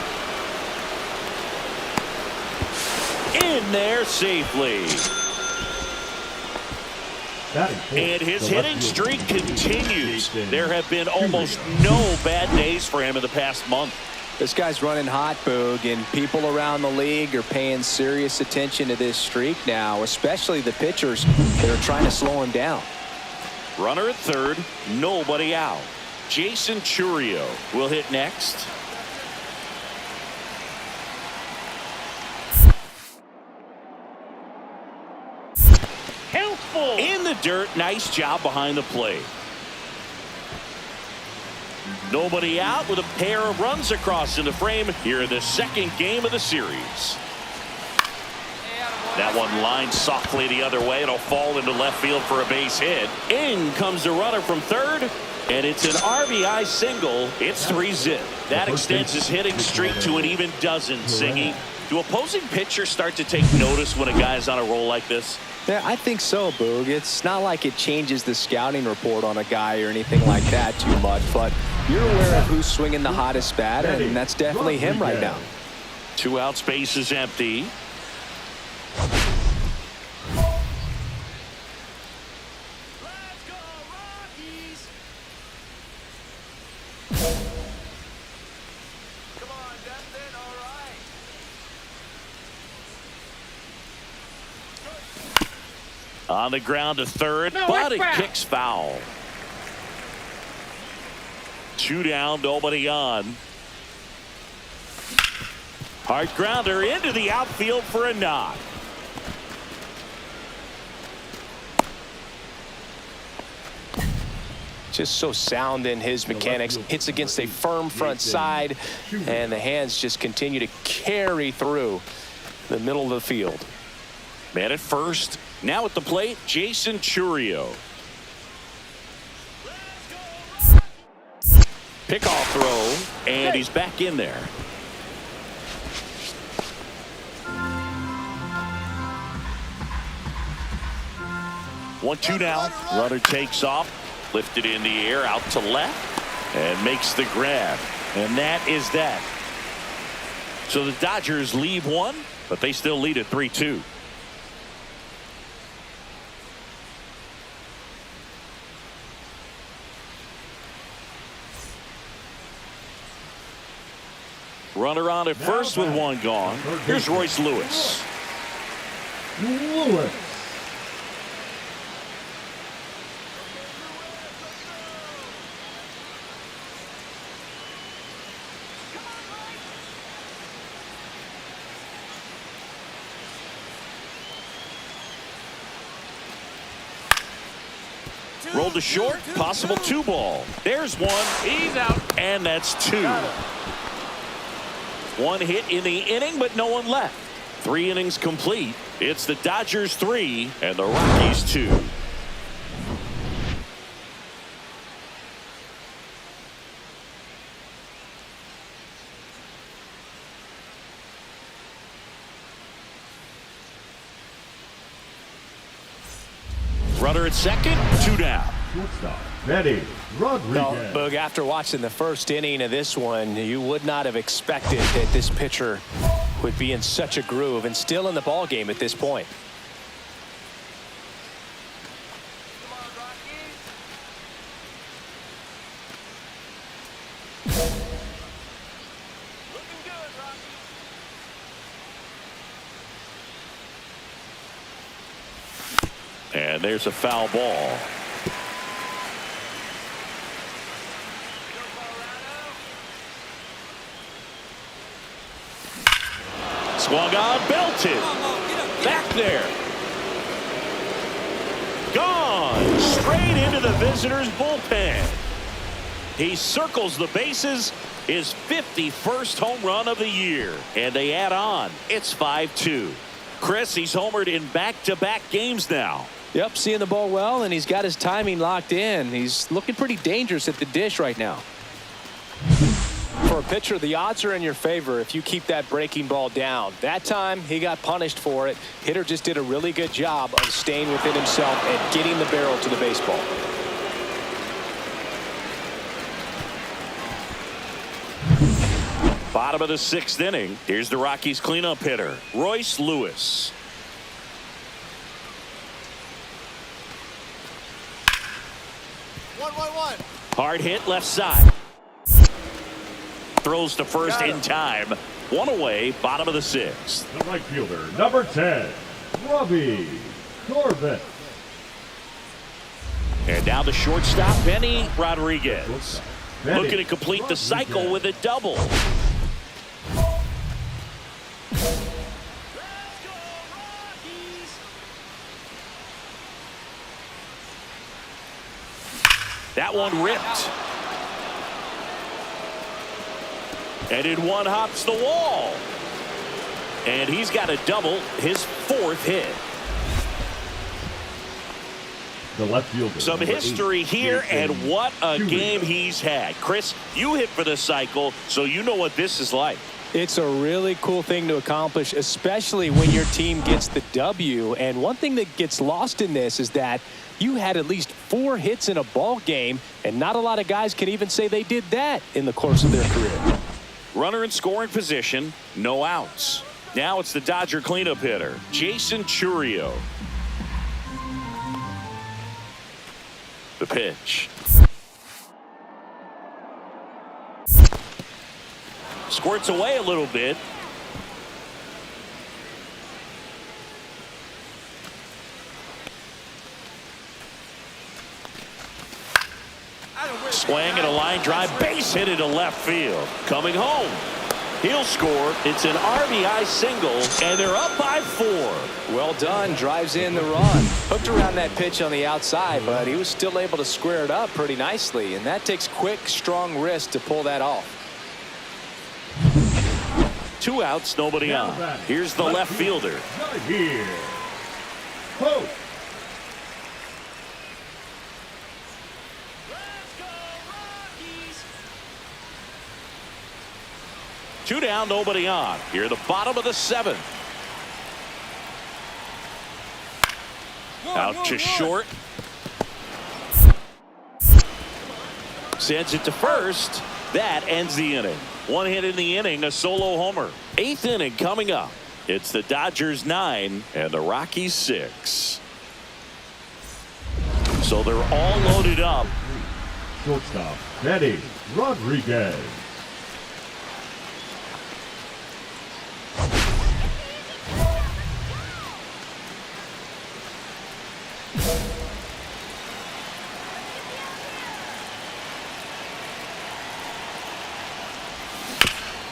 In there safely. And his hitting streak continues. There have been almost no bad days for him in the past month. This guy's running hot, Boog, and people around the league are paying serious attention to this streak now, especially the pitchers that are trying to slow him down. Runner at third, nobody out. Jason Churio will hit next. Helpful in the dirt. Nice job behind the plate. Nobody out with a pair of runs across in the frame here in the second game of the series. That one lined softly the other way. It'll fall into left field for a base hit. In comes the runner from third, and it's an RBI single. It's 3-zip. That extends his hitting streak to an even dozen. Singy, do opposing pitchers start to take notice when a guy's on a roll like this? Yeah, I think so, Boog. It's not like it changes the scouting report on a guy or anything like that too much, but you're aware of who's swinging the hottest bat, and that's definitely him right now. 2 outs, base is empty. On the ground to third, but it kicks foul. 2 down, nobody on. Hard grounder into the outfield for a knock. Just so sound in his mechanics. Hits against a firm front side, and the hands just continue to carry through the middle of the field. Man at first. Now at the plate, Jason Churio. Pickoff throw, and he's back in there. One, 2 now. Runner takes off, lifted in the air, out to left, and makes the grab. And that is that. So the Dodgers leave one, but they still lead at 3-2. Runner on at first with 1 gone. Here's Royce Lewis. Rolled to short, possible 2 ball. There's 1. He's out. And that's 2. 1 hit in the inning, but no one left. 3 innings complete. It's the Dodgers 3 and the Rockies 2. Runner at second, 2 down. Ready, Rodriguez. No, Boog, after watching the first inning of this one, you would not have expected that this pitcher would be in such a groove and still in the ball game at this point. And there's a foul ball. Swung on, belted. Back there. Gone. Straight into the visitors' bullpen. He circles the bases. His 51st home run of the year. And they add on. It's 5-2. Chris, he's homered in back-to-back games now. Yep, seeing the ball well, and he's got his timing locked in. He's looking pretty dangerous at the dish right now. For a pitcher, the odds are in your favor if you keep that breaking ball down. That time, he got punished for it. Hitter just did a really good job of staying within himself and getting the barrel to the baseball. Bottom of the 6th inning. Here's the Rockies cleanup hitter, Royce Lewis. Hard hit left side. Throws to first in time. One away, bottom of the 6th. The right fielder, number 10, Robbie Corbett. And now the shortstop, Benny Rodriguez. Benny Looking to complete the cycle with a double. That one ripped. And in one hops the wall. And he's got a double, his 4th hit. The left fielder. Some number history 8, here, and what a Julia. game he's had. Chris, you hit for the cycle, so you know what this is like. It's a really cool thing to accomplish, especially when your team gets the W. And one thing that gets lost in this is that you had at least 4 hits in a ball game, and not a lot of guys can even say they did that in the course of their career. Runner in scoring position, no outs. Now it's the Dodger cleanup hitter, Jason Churio. The pitch. Squirts away a little bit. Swing and a line drive, base hit into left field. Coming home. He'll score. It's an RBI single, and they're up by 4. Well done. Drives in the run. Hooked around that pitch on the outside, but he was still able to square it up pretty nicely, and that takes quick, strong wrist to pull that off. 2 outs, nobody on. Here's the left fielder. Right here. Pope. Two down, nobody on. Here, the bottom of the 7th. Out to short. Sends it to first. That ends the inning. 1 hit in the inning, a solo homer. 8th inning coming up. It's the Dodgers 9 and the Rockies 6. So they're all loaded up. Shortstop, Benny Rodriguez.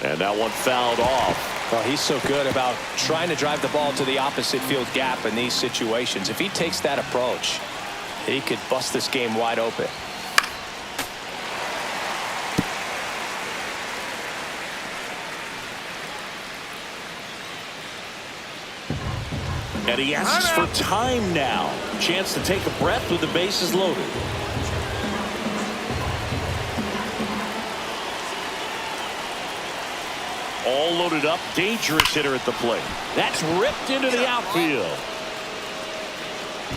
And that one fouled off. Well, he's so good about trying to drive the ball to the opposite field gap in these situations. If he takes that approach, he could bust this game wide open. And he asks for time now. Chance to take a breath with the bases loaded. All loaded up, dangerous hitter at the plate. That's ripped into the outfield.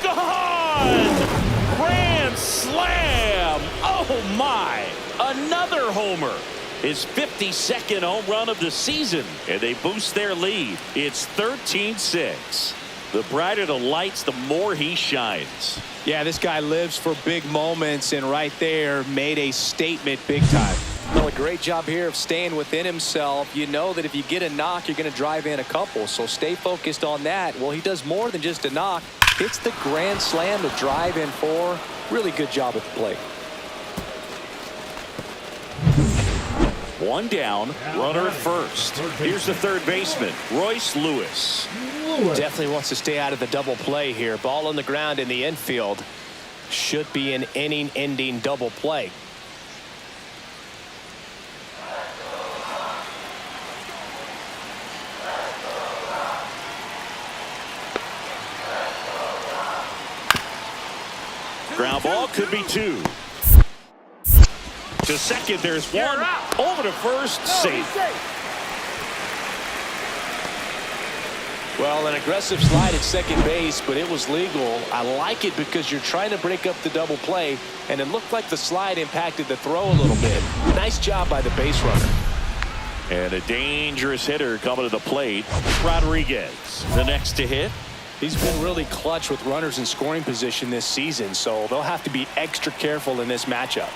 Gone! Grand slam! Oh my! Another homer. His 52nd home run of the season. And they boost their lead. It's 13-6. The brighter the lights, the more he shines. Yeah, this guy lives for big moments, and right there made a statement big time. Well, a great job here of staying within himself. You know that if you get a knock, you're going to drive in a couple, so stay focused on that. Well, he does more than just a knock. Hits the grand slam to drive in 4. Really good job at the plate. 1 down, runner at first. Here's the third baseman, Royce Lewis. Definitely wants to stay out of the double play here. Ball on the ground in the infield. Should be an inning-ending double play. Ground ball could be 2. To second, there's 1. Over to first, safe. Well, an aggressive slide at second base, but it was legal. I like it because you're trying to break up the double play, and it looked like the slide impacted the throw a little bit. Nice job by the base runner. And a dangerous hitter coming to the plate. Rodriguez, the next to hit. He's been really clutch with runners in scoring position this season, so they'll have to be extra careful in this matchup.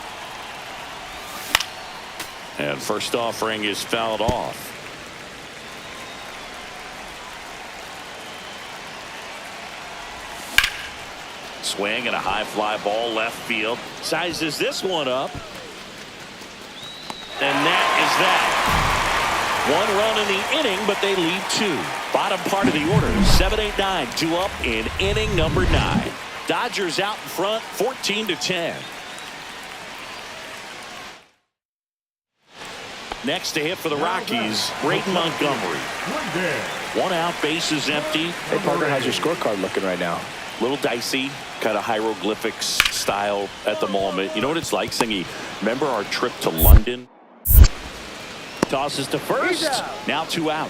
And first offering is fouled off. Swing and a high fly ball left field. Sizes this one up. And that is that. 1 run in the inning, but they lead 2. Bottom part of the order, 7-8-9, 2 up in inning number 9. Dodgers out in front, 14-10. Next to hit for the Rockies, Braden Montgomery. 1 out, base is empty. Hey, Parker, how's your scorecard looking right now? Little dicey, kind of hieroglyphics style at the moment. You know what it's like, Singy? Remember our trip to London? Tosses to first. Now 2 out.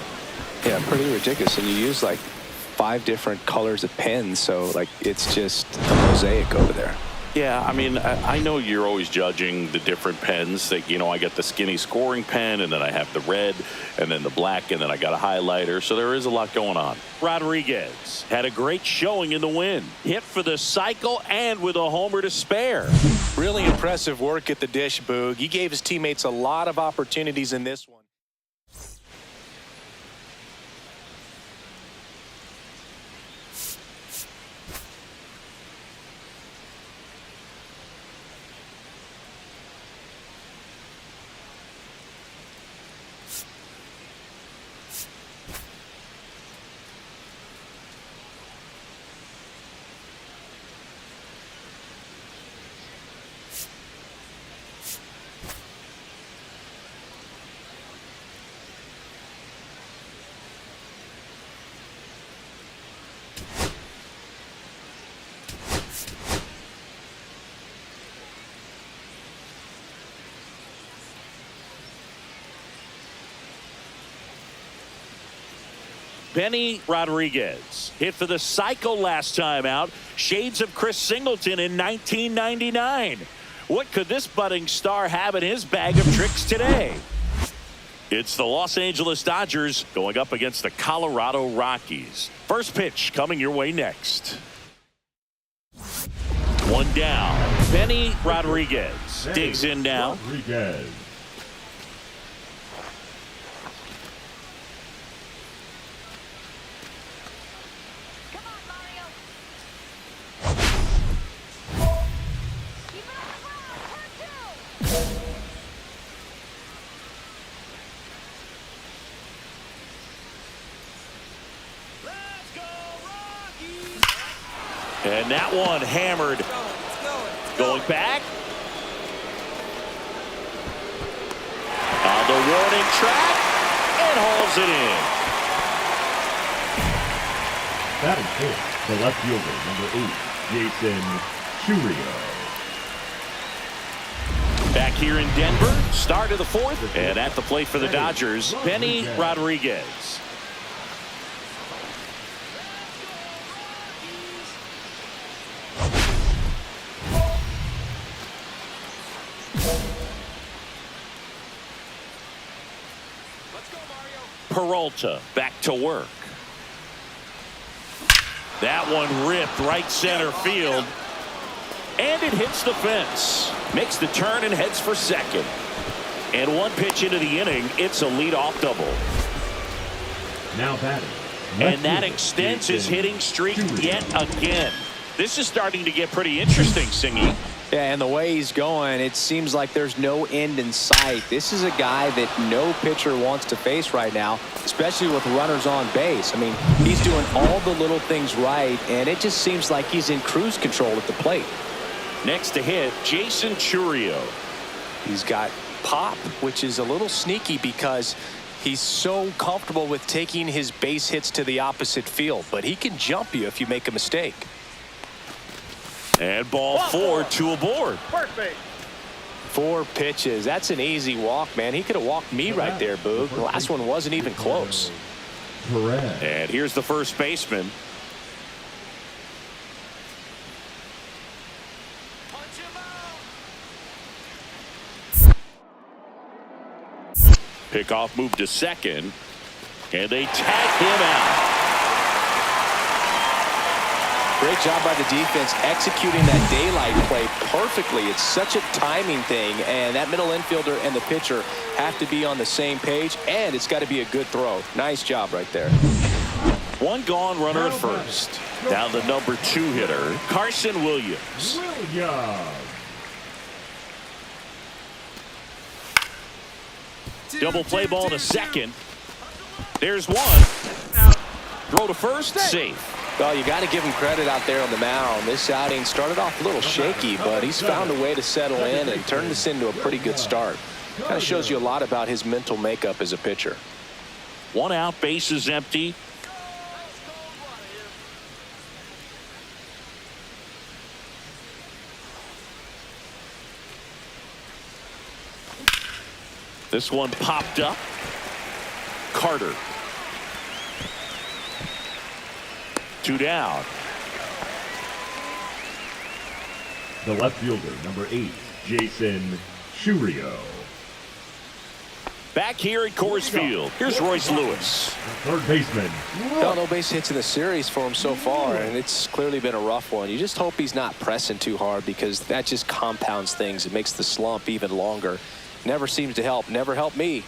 Yeah, pretty ridiculous. And you use like 5 different colors of pens, so like it's just a mosaic over there. Yeah, I mean, I know you're always judging the different pens. That, you know, I got the skinny scoring pen, and then I have the red, and then the black, and then I got a highlighter. So there is a lot going on. Rodriguez had a great showing in the win. Hit for the cycle and with a homer to spare. Really impressive work at the dish, Boog. He gave his teammates a lot of opportunities in this one. Benny Rodriguez hit for the cycle last time out. Shades of Chris Singleton in 1999. What could this budding star have in his bag of tricks today? It's the Los Angeles Dodgers going up against the Colorado Rockies. First pitch coming your way next. 1 down. Benny Rodriguez digs in now. Rodriguez. Come on, Mario. Keep it on the ground. For 2. And that one hammered. Going back. On the warning track. And hauls it in. Batting fifth, the left fielder, number 8, Jason Churio. Back here in Denver, start of the 4th. And at the plate for the Dodgers, Benny Rodriguez. Peralta back to work. That one ripped right center field. And it hits the fence. Makes the turn and heads for second. And 1 pitch into the inning, it's a leadoff double. Now batting. And that extends his hitting streak yet again. This is starting to get pretty interesting, Singy. Yeah, and the way he's going, it seems like there's no end in sight. This is a guy that no pitcher wants to face right now, especially with runners on base. I mean, he's doing all the little things right, and it just seems like he's in cruise control at the plate. Next to hit, Jason Churio. He's got pop, which is a little sneaky because he's so comfortable with taking his base hits to the opposite field, but he can jump you if you make a mistake. And ball 4, 2 aboard. First base. 4 pitches. That's an easy walk, man. He could have walked me right there, Boog. The last one wasn't even close. Perez. And here's the first baseman. Pickoff moved to second, and they tag him out. Great job by the defense executing that daylight play perfectly. It's such a timing thing, and that middle infielder and the pitcher have to be on the same page, and it's got to be a good throw. Nice job right there. 1 gone, runner at first. Now the number 2 hitter, Carson Williams. Double play ball to second. There's 1. Throw to first, safe. Well, you got to give him credit out there on the mound. This outing started off a little shaky, but he's found a way to settle in and turn this into a pretty good start. Kind of shows you a lot about his mental makeup as a pitcher. 1 out, base is empty. This one popped up. Carter. 2 down. The left fielder, number 8, Jason Churio. Back here at Coors Field, here's Royce Lewis. Third baseman. Well, no base hits in the series for him so far, and it's clearly been a rough one. You just hope he's not pressing too hard because that just compounds things. It makes the slump even longer. Never seems to help. Never helped me.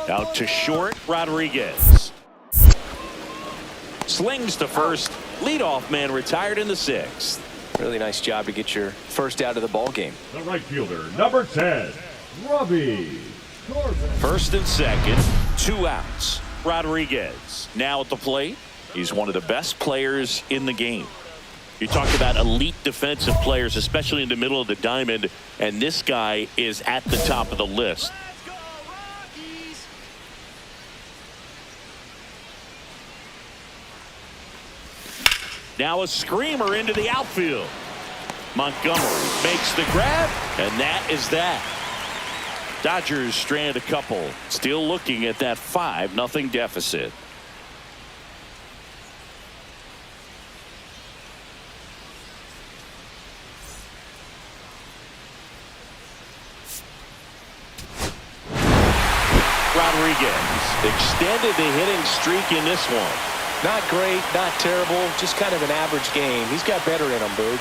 Out to short, Rodriguez. Slings to first. Leadoff man retired in the 6th. Really nice job to get your first out of the ball game. The right fielder, number 10, Robbie Corbin. First and second, 2 outs. Rodriguez now at the plate. He's one of the best players in the game. You talked about elite defensive players, especially in the middle of the diamond, and this guy is at the top of the list. Now a screamer into the outfield. Montgomery makes the grab, and that is that. Dodgers strand a couple. Still looking at that 5-0 deficit. Rodriguez extended the hitting streak in this one. Not great, not terrible, just kind of an average game. He's got better in him, Boog.